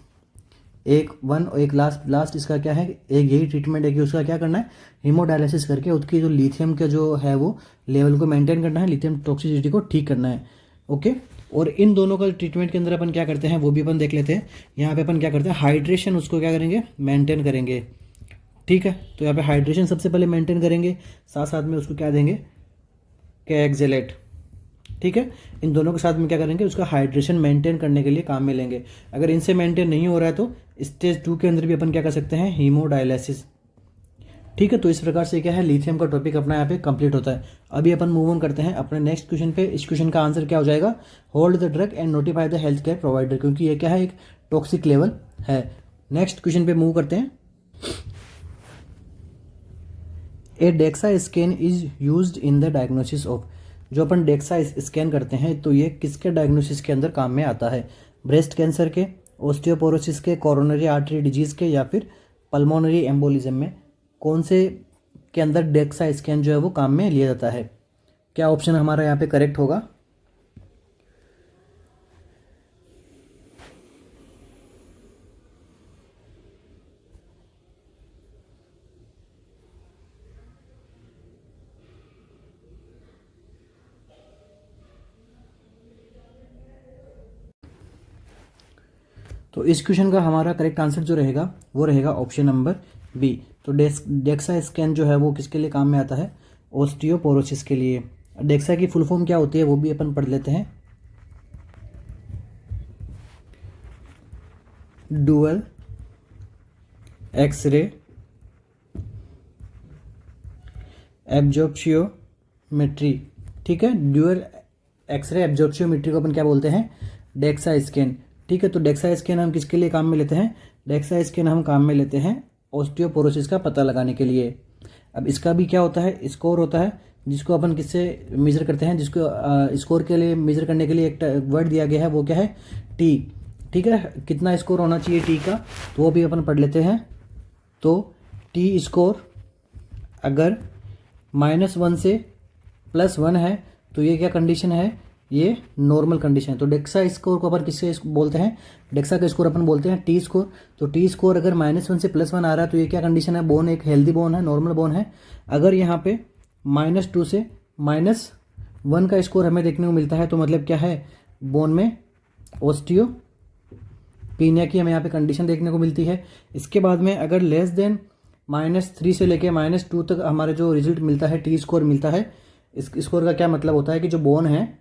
एक लास्ट इसका क्या है, एक यही ट्रीटमेंट है कि उसका क्या करना है, हीमोडायलिसिस करके उसकी जो लिथियम का जो है वो लेवल को मेंटेन करना है, लिथियम टॉक्सिसिटी को ठीक करना है, ओके। और इन दोनों का ट्रीटमेंट के अंदर अपन क्या करते हैं वो भी अपन देख लेते हैं। यहाँ पे अपन क्या करते हैं, हाइड्रेशन उसको क्या करेंगे, मेंटेन करेंगे, ठीक है। तो यहाँ पे हाइड्रेशन सबसे पहले मेंटेन करेंगे, साथ साथ में उसको क्या देंगे, कैक्जेलेट, ठीक है। इन दोनों के साथ में क्या करेंगे, उसका हाइड्रेशन मेंटेन करने के लिए काम में लेंगे। अगर इनसे मेंटेन नहीं हो रहा है तो स्टेज 2 के अंदर भी अपन क्या कर सकते हैं, हीमोडायलिसिस, ठीक है। तो इस प्रकार से क्या है, लिथियम का टॉपिक अपना यहाँ पे कंप्लीट होता है। अभी अपन मूव ऑन करते हैं अपने नेक्स्ट क्वेश्चन पे। इस क्वेश्चन का आंसर क्या हो जाएगा, hold the drug and notify the health care provider, क्योंकि ये क्या है, एक टॉक्सिक लेवल है। नेक्स्ट क्वेश्चन पे मूव करते हैं। A DEXA scan is used in the diagnosis of, जो अपन डेक्सा स्कैन करते हैं तो ये किसके डायग्नोसिस के अंदर काम में आता है, ब्रेस्ट कैंसर के, ऑस्टियोपोरोसिस के, कोरोनरी आर्टरी डिजीज के, या फिर पल्मोनरी एम्बोलिज्म में कौन से के अंदर डेक्सा स्कैन जो है वो काम में लिया जाता है। क्या ऑप्शन हमारा यहाँ पे करेक्ट होगा, तो इस क्वेश्चन का हमारा करेक्ट आंसर जो रहेगा वो रहेगा ऑप्शन नंबर बी। तो डेक्सा स्कैन जो है वो किसके लिए काम में आता है, ऑस्टियोपोरोसिस के लिए। डेक्सा की फुल फॉर्म क्या होती है वो भी अपन पढ़ लेते हैं, डुअल एक्सरे एब्जॉर्प्शियोमेट्री, ठीक है। ड्यूअल एक्सरे एब्जॉर्प्शियोमेट्री को अपन क्या बोलते हैं, डेक्सा स्कैन, ठीक है। तो डेक्सा स्कैन हम किसके लिए काम में लेते हैं, डेक्सा स्कैन हम काम में लेते हैं ऑस्टियोपोरोसिस का पता लगाने के लिए। अब इसका भी क्या होता है, स्कोर होता है, जिसको अपन किससे मेजर करते हैं, जिसको स्कोर के लिए मेजर करने के लिए एक वर्ड दिया गया है, वो क्या है, टी, ठीक है। कितना स्कोर होना चाहिए टी का, तो वो भी अपन पढ़ लेते हैं। तो टी स्कोर अगर -1 से +1 है तो ये क्या कंडीशन है, ये नॉर्मल कंडीशन है। तो डेक्सा स्कोर को अपन किससे बोलते हैं, डेक्सा का स्कोर अपन बोलते हैं टी स्कोर। तो टी स्कोर अगर -1 से +1 आ रहा है तो ये क्या कंडीशन है, बोन एक हेल्दी बोन है, नॉर्मल बोन है। अगर यहाँ पे -2 से -1 का स्कोर हमें देखने को मिलता है तो मतलब क्या है, बोन में ओस्टियोपीनिया की हमें यहाँ पे कंडीशन देखने को मिलती है। इसके बाद में अगर लेस देन -3 से लेके -2 तक हमारे जो रिजल्ट मिलता है, टी स्कोर मिलता है, इस स्कोर का क्या मतलब होता है कि जो बोन है,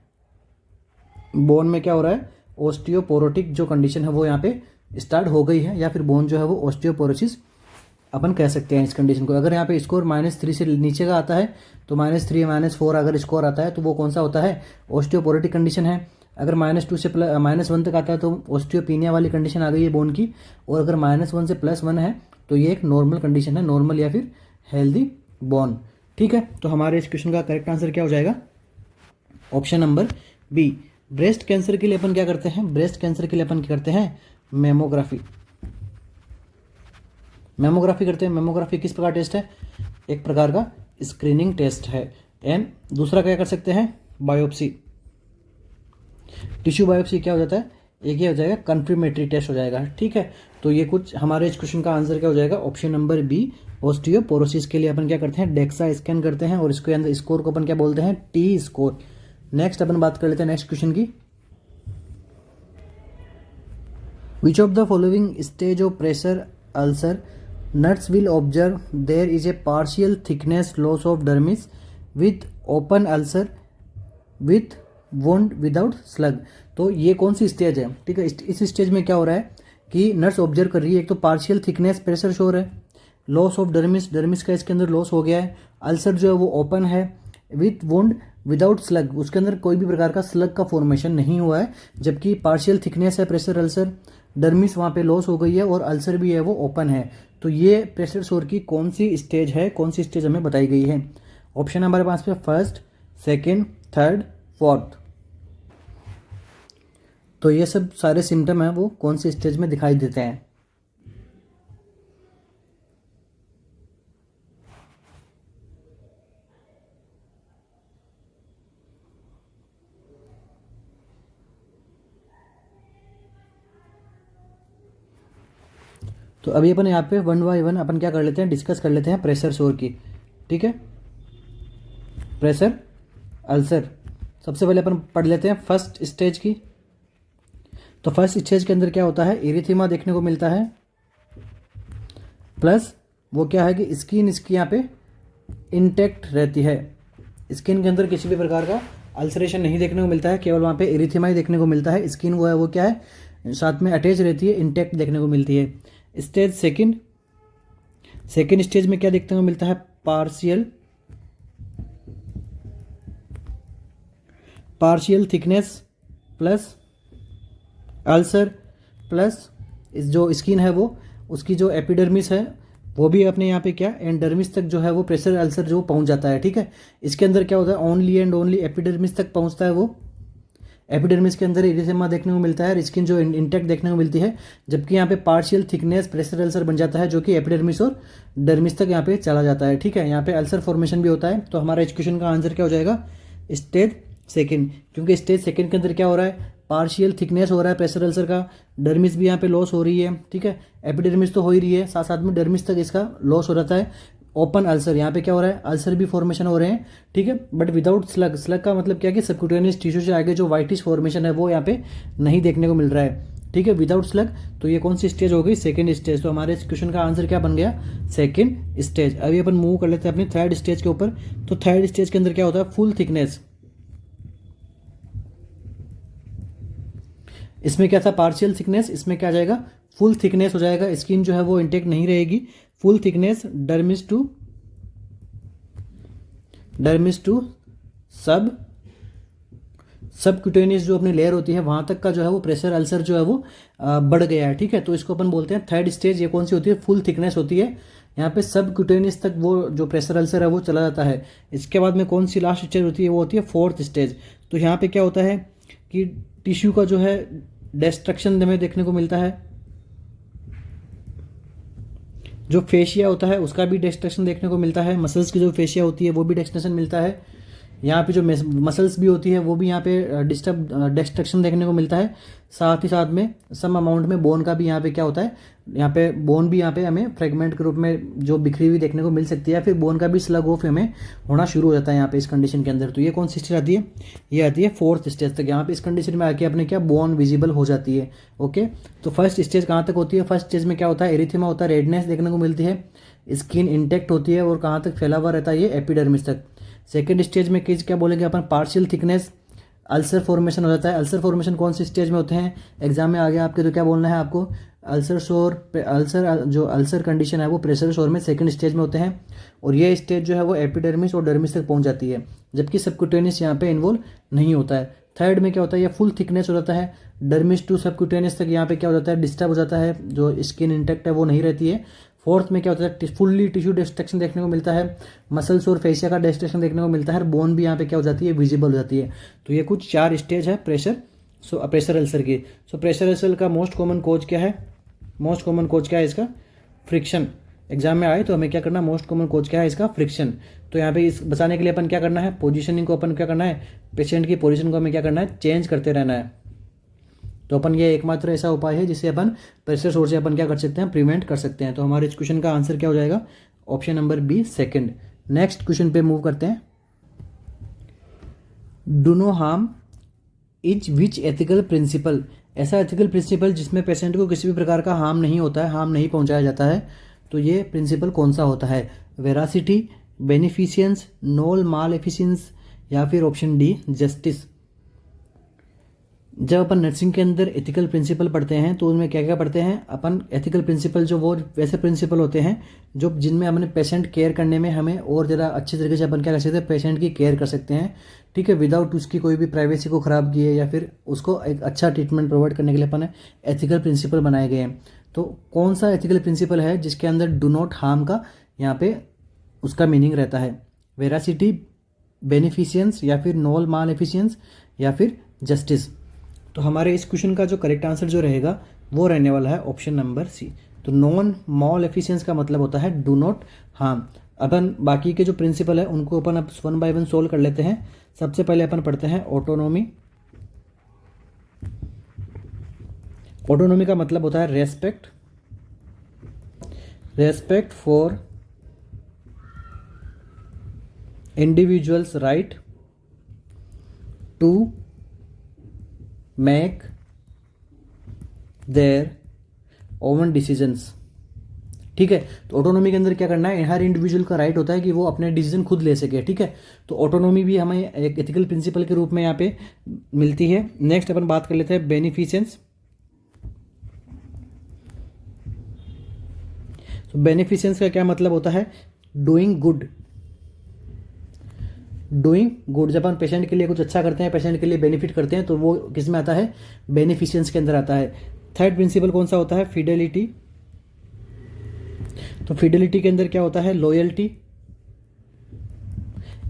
बोन में क्या हो रहा है, ओस्टियोपोरोटिक जो कंडीशन है वो यहाँ पे स्टार्ट हो गई है, या फिर बोन जो है वो ओस्टियोपोरोसिस अपन कह सकते हैं इस कंडीशन को। अगर यहाँ पे स्कोर -3 से नीचे का आता है तो -3 -4 अगर स्कोर आता है तो वो कौन सा होता है, ओस्टियोपोरोटिक कंडीशन है। अगर -2 से -1 तक आता है तो ओस्टियोपीनिया वाली कंडीशन आ गई है बोन की। और अगर -1 से +1 है तो ये एक नॉर्मल कंडीशन है, नॉर्मल या फिर हेल्दी बोन। ठीक है, तो हमारे इस क्वेश्चन का करेक्ट आंसर क्या हो जाएगा, option number B. Breast cancer के लिए अपन क्या करते हैं, ब्रेस्ट कैंसर के लिए अपन क्या करते हैं, मेमोग्राफी करते हैं। मेमोग्राफी किस प्रकार टेस्ट है, एक प्रकार का स्क्रीनिंग टेस्ट है। एंड दूसरा क्या कर सकते हैं, बायोप्सी, टिश्यू बायोप्सी क्या हो जाता है, एक ही हो जाएगा कंफर्मेटरी टेस्ट हो जाएगा। ठीक है, तो ये कुछ हमारे इस क्वेश्चन का आंसर क्या हो जाएगा, ऑप्शन नंबर बी। ओस्टियोपोरोसिस के लिए अपन क्या करते हैं, डेक्सा स्कैन करते हैं और इसके अंदर स्कोर को अपन क्या बोलते हैं, टी स्कोर। नेक्स्ट अपन बात कर लेते हैं नेक्स्ट क्वेश्चन की। विच of the following stage of pressure ulcer nuts will observe there is a partial thickness loss of dermis with open ulcer with wound without slug। तो ये कौन सी स्टेज है, ठीक है, इस स्टेज में क्या हो रहा है कि नर्स ऑब्जर्व कर रही है, एक तो पार्शियल थिकनेस प्रेशर शो है, लॉस ऑफ डर्मिस, डर्मिस का इसके अंदर लॉस हो गया है, अल्सर जो है वो ओपन है, विथ वुंड विदाउट स्लग, उसके अंदर कोई भी प्रकार का स्लग का फॉर्मेशन नहीं हुआ है, जबकि पार्शियल थिकनेस है प्रेशर अल्सर, डर्मिस वहाँ पे लॉस हो गई है और अल्सर भी है वो ओपन है। तो ये प्रेशर सोर की कौन सी स्टेज है, कौन सी स्टेज हमें बताई गई है, ऑप्शन हमारे पास पे फर्स्ट, सेकेंड, थर्ड, फोर्थ। तो ये सब सारे सिम्टम हैं वो कौन सी स्टेज में दिखाई देते हैं। तो अभी अपन यहाँ पे 1 बाय 1 अपन क्या कर लेते हैं, डिस्कस कर लेते हैं प्रेशर सोर की। ठीक है, प्रेशर अल्सर सबसे पहले अपन पढ़ लेते हैं फर्स्ट स्टेज की। तो फर्स्ट स्टेज के अंदर क्या होता है, एरिथीमा देखने को मिलता है, प्लस वो क्या है कि स्किन इसकी यहाँ पे इंटैक्ट रहती है, स्किन के अंदर किसी भी प्रकार का अल्सरेशन नहीं देखने को मिलता है, केवल वहाँ पे एरिथीमा ही देखने को मिलता है, स्किन वो है वो क्या है साथ में अटैच रहती है, इंटैक्ट देखने को मिलती है। स्टेज सेकंड, सेकंड स्टेज में क्या देखने को मिलता है, partial thickness plus ulcer plus इस जो स्किन है वो उसकी जो एपिडर्मिस है वो भी अपने यहाँ पे क्या एंडर्मिस तक जो है वो प्रेशर अल्सर जो पहुँच जाता है। ठीक है, इसके अंदर क्या होता है, ओनली एंड ओनली एपिडर्मिस तक पहुँचता है वो, एपिडर्मिस के अंदर एरिथेमा देखने को मिलता है, स्किन जो इंटैक्ट देखने को मिलती है, जबकि यहाँ पे पार्शियल थिकनेस प्रेशर अल्सर बन जाता है जो कि एपिडर्मिस और डर्मिस तक यहाँ पे चला जाता है। ठीक है, यहाँ पे अल्सर फॉर्मेशन भी होता है। तो हमारा इस क्वेश्चन का आंसर क्या हो जाएगा, स्टेज सेकंड, क्योंकि स्टेज सेकंड के अंदर क्या हो रहा है, पार्शियल थिकनेस हो रहा है प्रेशर अल्सर का, डर्मिस भी यहाँ पे लॉस हो रही है। ठीक है, एपिडर्मिस तो हो ही रही है, साथ साथ में डर्मिस तक इसका लॉस हो रहता है, ओपन अल्सर यहाँ पे क्या हो रहा है, अल्सर भी फॉर्मेशन हो रहे हैं। ठीक है, बट विदाउट स्लग, स्लग का मतलब क्या है कि सबक्यूटेनियस टिश्यू से आगे जो वाइटिश फॉर्मेशन है वो यहाँ पे नहीं देखने को मिल रहा है। ठीक है, विदाउट स्लग। तो ये कौन सी स्टेज हो गई, सेकंड स्टेज। तो हमारे इस क्वेश्चन का आंसर क्या बन गया, सेकंड स्टेज। अभी अपन मूव कर लेते हैं अपनी थर्ड स्टेज के ऊपर। तो थर्ड स्टेज के अंदर क्या होता है, फुल थिकनेस। इसमें क्या था, पार्शियल थिकनेस, इसमें क्या आ जाएगा, फुल थिकनेस हो जाएगा, स्किन जो है वो इंटेक्ट नहीं रहेगी, full thickness, dermis to subcutaneous जो अपनी लेयर होती है वहां तक का जो है वो प्रेशर अल्सर जो है वो बढ़ गया है। ठीक है, तो इसको अपन बोलते हैं थर्ड स्टेज। ये कौन सी होती है, फुल थिकनेस होती है, यहाँ पे सबक्यूटेनियस तक वो जो प्रेशर अल्सर है वो चला जाता है। इसके बाद में कौन सी लास्ट स्टेज होती है, वो होती है फोर्थ स्टेज। तो यहाँ पे क्या होता है कि टिश्यू का जो है डिस्ट्रक्शन हमें देखने को मिलता है, जो फेशिया होता है उसका भी डिस्ट्रक्शन देखने को मिलता है, मसल्स की जो फेशिया होती है वो भी डिस्ट्रक्शन मिलता है। यहाँ पे जो मसल्स भी होती है वो भी यहाँ पे डिस्ट्रक्शन देखने को मिलता है। साथ ही साथ में सम अमाउंट में बोन का भी यहाँ पे क्या होता है, यहाँ पे बोन भी यहाँ पे हमें फ्रेगमेंट के रूप में जो बिखरी हुई देखने को मिल सकती है, फिर बोन का भी स्लग ऑफ हमें होना शुरू हो जाता है यहाँ पे इस कंडीशन के अंदर। तो ये कौन सी स्टेज आती है, ये आती है फोर्थ स्टेज तक। यहाँ पे इस कंडीशन में आके अपने क्या बोन विजिबल हो जाती है। ओके, तो फर्स्ट स्टेज कहाँ तक होती है, फर्स्ट स्टेज में क्या होता है, एरिथेमा होता है, रेडनेस देखने को मिलती है, स्किन इंटेक्ट होती है और कहाँ तक फैला हुआ रहता है, ये एपिडर्मिस तक। सेकेंड स्टेज में क्या बोलेंगे अपन, पार्शियल थिकनेस, अल्सर फॉर्मेशन हो जाता है। अल्सर फॉर्मेशन कौन सी स्टेज में होते हैं, एग्जाम में आगे आपके तो क्या बोलना है आपको, अल्सर शोर, अल्सर जो अल्सर कंडीशन है वो प्रेशर शोर में सेकंड स्टेज में होते हैं, और ये स्टेज जो है वो एपिडर्मिस और डर्मिस तक पहुंच जाती है, जबकि सबक्यूटेनियस यहाँ पे इन्वॉल्व नहीं होता है। थर्ड में क्या होता है, ये फुल थिकनेस हो जाता है, डर्मिस टू सबक्यूटेनियस तक यहाँ पे क्या हो जाता है, डिस्टर्ब हो जाता है, जो स्किन इंटेक्ट है वो नहीं रहती है। फोर्थ में क्या होता है, फुल्ली टिश्यू डिस्ट्रक्शन देखने को मिलता है, मसल्स और फेशिया का डिस्ट्रक्शन देखने को मिलता है, बोन भी यहाँ पे क्या हो जाती है, विजिबल हो जाती है। तो ये कुछ 4 स्टेज है प्रेशर अल्सर की। सो प्रेशर अल्सर का मोस्ट कॉमन कोज क्या है, मोस्ट कॉमन कोज क्या है इसका, फ्रिक्शन। एग्जाम में आए तो हमें क्या करना, मोस्ट कॉमन कोज क्या है इसका, फ्रिक्शन। तो यहाँ पे इस बचाने के लिए अपन क्या करना है, पोजीशनिंग को अपन क्या करना है, पेशेंट की पोजीशन को हमें क्या करना है, चेंज करते रहना है। तो अपन ये एकमात्र ऐसा उपाय है जिससे अपन प्रेशर सोर्स से अपन क्या कर सकते हैं, प्रिवेंट कर सकते हैं। तो हमारे इस क्वेश्चन का आंसर क्या हो जाएगा, option number B second. Next question पे मूव करते हैं। Do no harm is which ethical principle, ऐसा एथिकल प्रिंसिपल जिसमें पेशेंट को किसी भी प्रकार का हार्म नहीं होता है, हार्म नहीं पहुंचाया जाता है। तो ये प्रिंसिपल कौन सा होता है, वेरासिटी, बेनिफिशियंस, नॉन माल एफिशिएंस, या फिर ऑप्शन डी जस्टिस। जब अपन नर्सिंग के अंदर एथिकल प्रिंसिपल पढ़ते हैं तो उनमें क्या क्या पढ़ते हैं अपन, एथिकल प्रिंसिपल जो वो वैसे प्रिंसिपल होते हैं जो जिनमें अपने पेशेंट केयर करने में हमें और ज़रा अच्छे तरीके से अपन क्या कर सकते हैं, पेशेंट की केयर कर सकते हैं, ठीक है, विदाउट उसकी कोई भी प्राइवेसी को ख़राब किए, या फिर उसको एक अच्छा ट्रीटमेंट प्रोवाइड करने के लिए अपन एथिकल प्रिंसिपल बनाए गए हैं। तो कौन सा एथिकल प्रिंसिपल है जिसके अंदर डू नॉट हार्म का यहाँ पे उसका मीनिंग रहता है, वेरासिटी, बेनिफिशियंस, या फिर नॉन माल एफिशिएंस, या फिर जस्टिस। तो हमारे इस क्वेश्चन का जो करेक्ट आंसर जो रहेगा वो रहने वाला है ऑप्शन नंबर सी। तो नॉन मॉल एफिशिएंस का मतलब होता है डू नॉट हार्म। अपन बाकी के जो प्रिंसिपल है उनको अपन अब 1 बाय 1 सोल्व कर लेते हैं। सबसे पहले अपन पढ़ते हैं ऑटोनॉमी। ऑटोनॉमी का मतलब होता है respect for individuals right to make their own decisions. ठीक है, तो ऑटोनॉमी के अंदर क्या करना है, हर इंडिविजुअल का राइट होता है कि वो अपने डिसीजन खुद ले सके। ठीक है, तो ऑटोनॉमी भी हमें एक एथिकल प्रिंसिपल के रूप में यहाँ पे मिलती है। नेक्स्ट अपन बात कर लेते हैं बेनिफिशियंस। तो बेनिफिशियंस का क्या मतलब होता है, डूइंग गुड। जब हम पेशेंट के लिए कुछ अच्छा करते हैं, पेशेंट के लिए बेनिफिट करते हैं, तो वो किस में आता है, बेनिफिशियंस के अंदर आता है। थर्ड प्रिंसिपल कौन सा होता है, फिडेलिटी। तो फिडेलिटी के अंदर क्या होता है, लॉयल्टी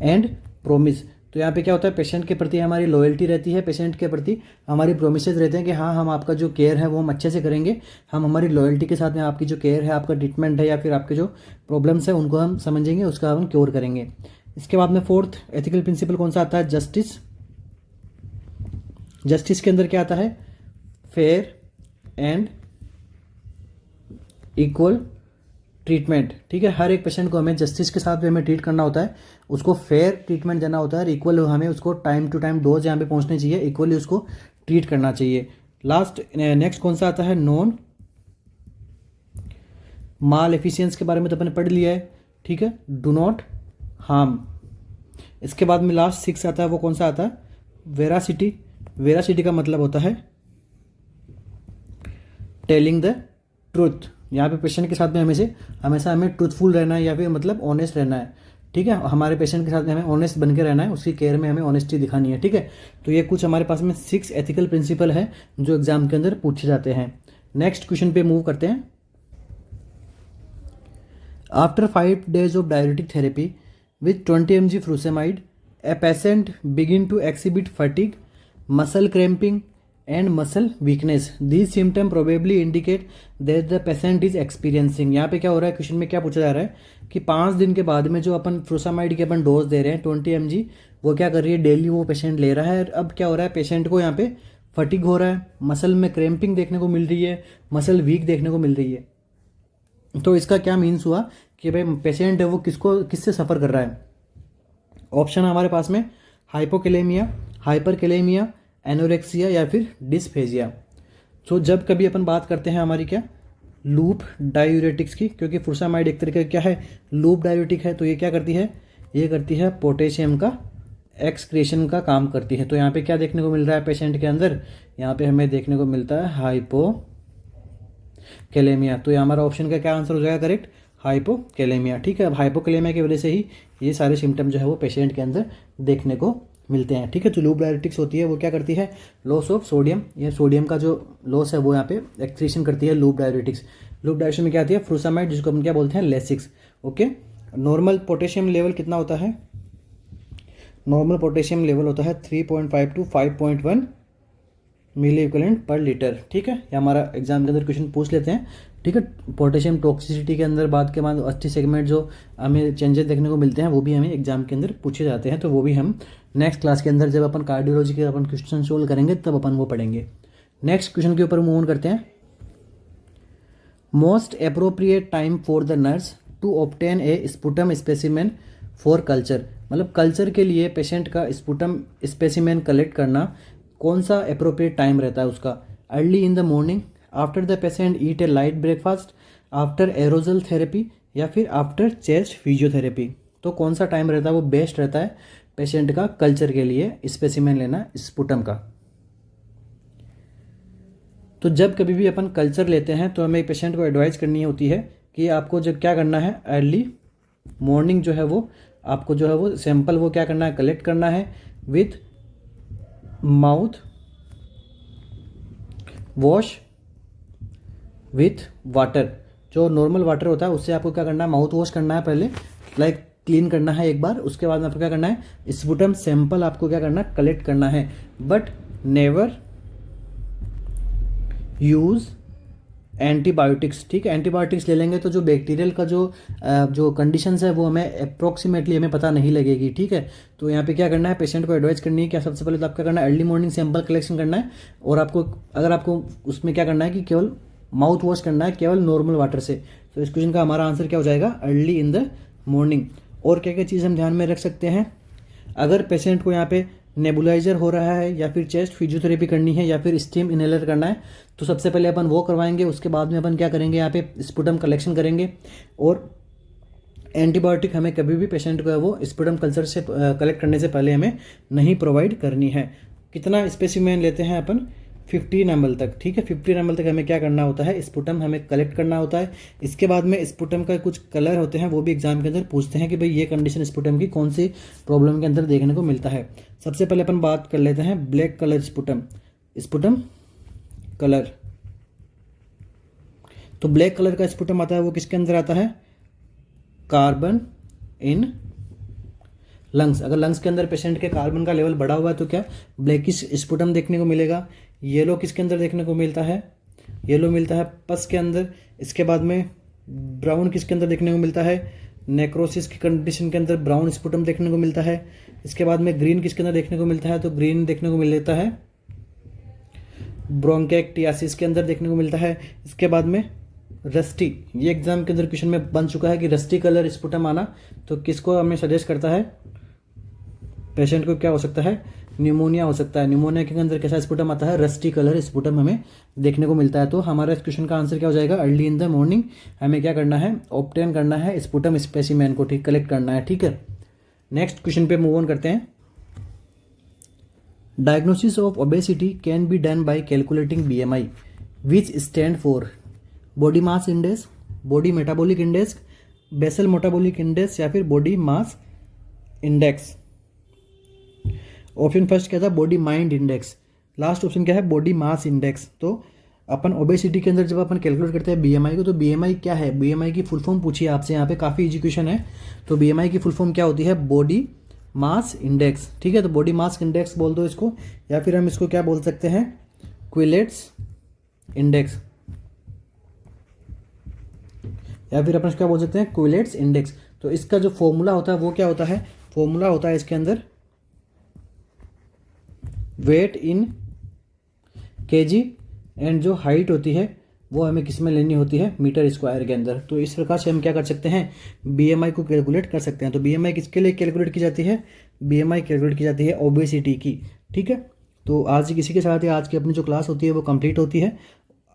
एंड प्रोमिस। तो यहाँ पे क्या होता है, पेशेंट के प्रति हमारी लॉयल्टी रहती है, पेशेंट के प्रति हमारी प्रोमिसेस रहते हैं कि हाँ हम आपका जो केयर है वो हम अच्छे से करेंगे, हम हमारी लॉयल्टी के साथ में आपकी जो केयर है, आपका ट्रीटमेंट है, या फिर आपके जो प्रॉब्लम्स है उनको हम समझेंगे, उसका हम क्योर करेंगे। इसके बाद में फोर्थ एथिकल प्रिंसिपल कौन सा आता है, जस्टिस के अंदर क्या आता है, फेयर एंड इक्वल ट्रीटमेंट। ठीक है, हर एक पेशेंट को हमें जस्टिस के साथ भी हमें ट्रीट करना होता है, उसको फेयर ट्रीटमेंट देना होता है, इक्वल हमें उसको टाइम टू टाइम डोज यहाँ पे पहुँचनी चाहिए, इक्वली उसको ट्रीट करना चाहिए। लास्ट नेक्स्ट कौन सा आता है, नॉन माल एफिशिएंस के बारे में तो अपने पढ़ लिया है। ठीक है, डू नॉट हार्म। इसके बाद में लास्ट 6 आता है, वो कौन सा आता है, वेरासिटी का मतलब होता है टेलिंग द ट्रूथ। यहाँ पे पेशेंट के साथ में हमेशा हमें ट्रूथफुल रहना है, या फिर मतलब ऑनेस्ट रहना है। ठीक है, हमारे पेशेंट के साथ में हमें ऑनेस्ट बन के रहना है, उसकी केयर में हमें ऑनेस्टी दिखानी है। ठीक है, तो ये कुछ हमारे पास में 6 एथिकल प्रिंसिपल है जो एग्जाम के अंदर पूछे जाते हैं। नेक्स्ट क्वेश्चन पे मूव करते हैं। After 5 days of diuretic therapy with 20 mg furosemide, a patient begin to exhibit fatigue, muscle cramping, and muscle weakness. These symptoms probably indicate that the patient is experiencing। यहाँ पे क्या हो रहा है, question में क्या पूछा जा रहा है कि 5 दिन के बाद में जो अपन फ्रूसामाइड के अपन डोज दे रहे हैं 20 mg, वो क्या कर रही है, डेली वो पेशेंट ले रहा है। अब क्या हो रहा है, पेशेंट को यहाँ पे फटीग हो रहा है, मसल में क्रैम्पिंग देखने को मिल रही है, मसल वीक देखने को मिल रही है। तो इसका क्या मीन्स हुआ कि भाई पेशेंट है वो किससे सफ़र कर रहा है। ऑप्शन हमारे पास में हाइपोकेलेमिया, हाइपरकेलेमिया, एनोरेक्सिया या फिर डिस्फेजिया। तो जब कभी अपन बात करते हैं हमारी क्या लूप डायूरेटिक्स की, क्योंकि फुरसामाइड एक तरीके का क्या है, लूप डायूरेटिक है। तो ये क्या करती है, ये करती है पोटेशियम का एक्सक्रीशन का काम करती है। तो यहाँ पे क्या देखने को मिल रहा है पेशेंट के अंदर, यहाँ पे हमें देखने को मिलता है हाइपोकेलेमिया। तो ये हमारा ऑप्शन का क्या आंसर हो जाएगा करेक्ट, हाइपोकेलेमिया। ठीक है, अब हाइपोकेलेमिया की वजह से ही ये सारे सिम्टम जो है वो पेशेंट के अंदर देखने को मिलते हैं। ठीक है, जो लूप डायरेटिक्स होती है वो क्या करती है, लॉस ऑफ सोडियम, ये सोडियम का जो लॉस है वो यहाँ पे एक्सक्रीशन करती है लूप डायरेटिक्स। लूप डायरेटिक्स में क्या आती है, फ्रूसामाइड, जिसको हम क्या बोलते हैं Lasix. Okay, normal potassium level कितना होता है, नॉर्मल पोटेशियम लेवल होता है 3.5 to 5.1 milliequivalent per litre. ठीक है, ये हमारा एग्जाम के अंदर क्वेश्चन पूछ लेते हैं। ठीक है, पोटेशियम टॉक्सिसिटी के अंदर बाद के बाद 80 सेगमेंट जो हमें चेंजेस देखने को मिलते हैं वो भी हमें एग्जाम के अंदर पूछे जाते हैं। तो वो भी हम नेक्स्ट क्लास के अंदर जब अपन कार्डियोलॉजी के अपन क्वेश्चन सोल्व करेंगे तब अपन वो पढ़ेंगे। नेक्स्ट क्वेश्चन के ऊपर मूव ऑन करते हैं। Most appropriate time for the nurse to obtain a sputum specimen for culture, मतलब कल्चर के लिए पेशेंट का स्पुटम स्पेसिमेन कलेक्ट करना कौन सा अप्रोप्रिएट टाइम रहता है उसका। Early in the morning, after the patient eat A light breakfast, after aerogel therapy या फिर आफ्टर चेस्ट फिजियोथेरेपी। तो कौन सा टाइम रहता है वो बेस्ट रहता है पेशेंट का कल्चर के लिए स्पेसिमेन लेना स्पुटम का। तो जब कभी भी अपन कल्चर लेते हैं तो हमें पेशेंट को एडवाइस करनी होती है कि आपको जब क्या करना है, अर्ली मॉर्निंग जो है वो आपको जो है वो सैंपल वो क्या करना है, कलेक्ट करना है with mouth wash with water. जो नॉर्मल वाटर होता है उससे आपको क्या करना है, माउथ वॉश करना है पहले, लाइक क्लीन करना है एक बार। उसके बाद में आपको क्या करना है, स्पुटम सैंपल आपको क्या करना है, कलेक्ट करना है। But never use antibiotics. ठीक है, एंटीबायोटिक्स ले लेंगे तो जो बैक्टीरियल का जो कंडीशंस है वो हमें अप्रोक्सीमेटली हमें पता नहीं लगेगी। ठीक है, तो यहाँ पे क्या करना है, पेशेंट को एडवाइस करनी है क्या, सबसे पहले तो आपको क्या करना है, अर्ली मॉर्निंग सैंपल कलेक्शन करना है। और आपको अगर आपको उसमें क्या करना है कि केवल माउथ वॉश करना है केवल नॉर्मल वाटर से। तो इस क्वेश्चन का हमारा आंसर क्या हो जाएगा, अर्ली इन द मॉर्निंग। और क्या क्या चीज़ हम ध्यान में रख सकते हैं, अगर पेशेंट को यहाँ पे नेबुलाइजर हो रहा है या फिर चेस्ट फिजियोथेरेपी करनी है या फिर स्टीम इनहेलर करना है तो सबसे पहले अपन वो करवाएंगे। उसके बाद में अपन क्या करेंगे, यहाँ पे स्पुटम कलेक्शन करेंगे। और एंटीबायोटिक हमें कभी भी पेशेंट को है वो स्पुटम कल्चर से कलेक्ट करने से पहले हमें नहीं प्रोवाइड करनी है। कितना स्पेसिमेन लेते हैं अपन, 15 ml तक। ठीक है, 15 ml तक हमें क्या करना होता है, स्पुटम हमें कलेक्ट करना होता है। इसके बाद में स्पुटम का कुछ कलर होते हैं वो भी एग्जाम के अंदर पूछते हैं कि भाई ये कंडीशन स्पुटम की कौन सी प्रॉब्लम के अंदर देखने को मिलता है। सबसे पहले अपन बात कर लेते हैं ब्लैक कलर स्पुटम कलर। तो ब्लैक कलर का स्पुटम आता है वो किसके अंदर आता है, कार्बन इन लंग्स। अगर लंग्स के अंदर पेशेंट के कार्बन का लेवल बढ़ा हुआ है तो क्या ब्लैकिश स्पुटम देखने को मिलेगा। येलो किसके अंदर देखने को मिलता है, येलो मिलता है पस के अंदर। इसके बाद में ब्राउन किसके अंदर देखने को मिलता है, नेक्रोसिस की कंडीशन के अंदर ब्राउन स्पुटम देखने को मिलता है। इसके बाद में ग्रीन किसके अंदर देखने को मिलता है, तो ग्रीन देखने को मिलता है ब्रोंकेक्टियासिस के अंदर देखने को मिलता है। इसके बाद में रस्टी, ये एग्जाम के अंदर क्वेश्चन में बन चुका है कि रस्टी कलर स्पुटम आना तो किसको हमें सजेस्ट करता है, पेशेंट को क्या हो सकता है, न्यूमोनिया हो सकता है। न्यूमोनिया के अंदर कैसा स्पुटम आता है, रस्टी कलर स्पुटम हमें देखने को मिलता है। तो हमारा इस क्वेश्चन का आंसर क्या हो जाएगा, अर्ली इन द मॉर्निंग हमें क्या करना है, ऑब्टेन करना है स्पुटम स्पेसिमेन को, ठीक, कलेक्ट करना है। ठीक है, नेक्स्ट क्वेश्चन पे मूव ऑन करते हैं। Diagnosis of obesity can be done by calculating BMI which stand for body mass index, body metabolic index, basal metabolic index या फिर body mass index. Option first क्या था, body mind index. Last option क्या है, body mass index. तो अपन obesity के अंदर जब अपन कैलकुलेट करते हैं BMI को, तो BMI क्या है, BMI की फुल फॉर्म पूछिए आपसे, यहाँ पे काफ़ी इजी क्वेश्चन है। तो BMI की फुल फॉर्म क्या होती है, बॉडी मास इंडेक्स। ठीक है, तो बॉडी मास इंडेक्स बोल दो इसको, या फिर हम इसको क्या बोल सकते हैं, क्विलेट्स इंडेक्स, या फिर अपन क्या बोल सकते हैं, क्विलेट्स इंडेक्स। तो इसका जो फॉर्मूला होता है वो क्या होता है, फॉर्मूला होता है इसके अंदर वेट इन केजी एंड जो हाइट होती है वो हमें किस में लेनी होती है, मीटर स्क्वायर के अंदर। तो इस प्रकार से हम क्या कर सकते हैं, बीएमआई को कैलकुलेट कर सकते हैं। तो बीएमआई किसके लिए कैलकुलेट की जाती है, बीएमआई कैलकुलेट की जाती है ओबेसिटी की। ठीक है, तो आज किसी के साथ ही आज की अपनी जो क्लास होती है वो कंप्लीट होती है।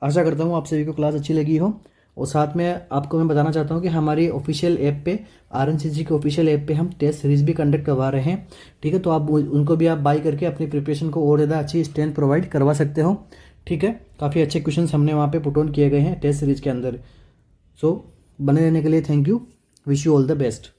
आशा करता हूँ आप सभी को क्लास अच्छी लगी हो। और साथ में आपको मैं बताना चाहता हूँ कि हमारी ऑफिशियल ऐप पे, आरएनसीसी के ऑफिशियल ऐप पे हम टेस्ट सीरीज भी कंडक्ट करवा रहे हैं। ठीक है, तो आप उनको भी आप बाय करके अपनी प्रिपरेशन को और ज़्यादा अच्छी स्ट्रेंथ प्रोवाइड करवा सकते हो। ठीक है, काफ़ी अच्छे क्वेश्चंस हमने वहाँ पे पुट ऑन किए गए हैं टेस्ट सीरीज के अंदर। सो बने रहने के लिए thank you, wish you all the best.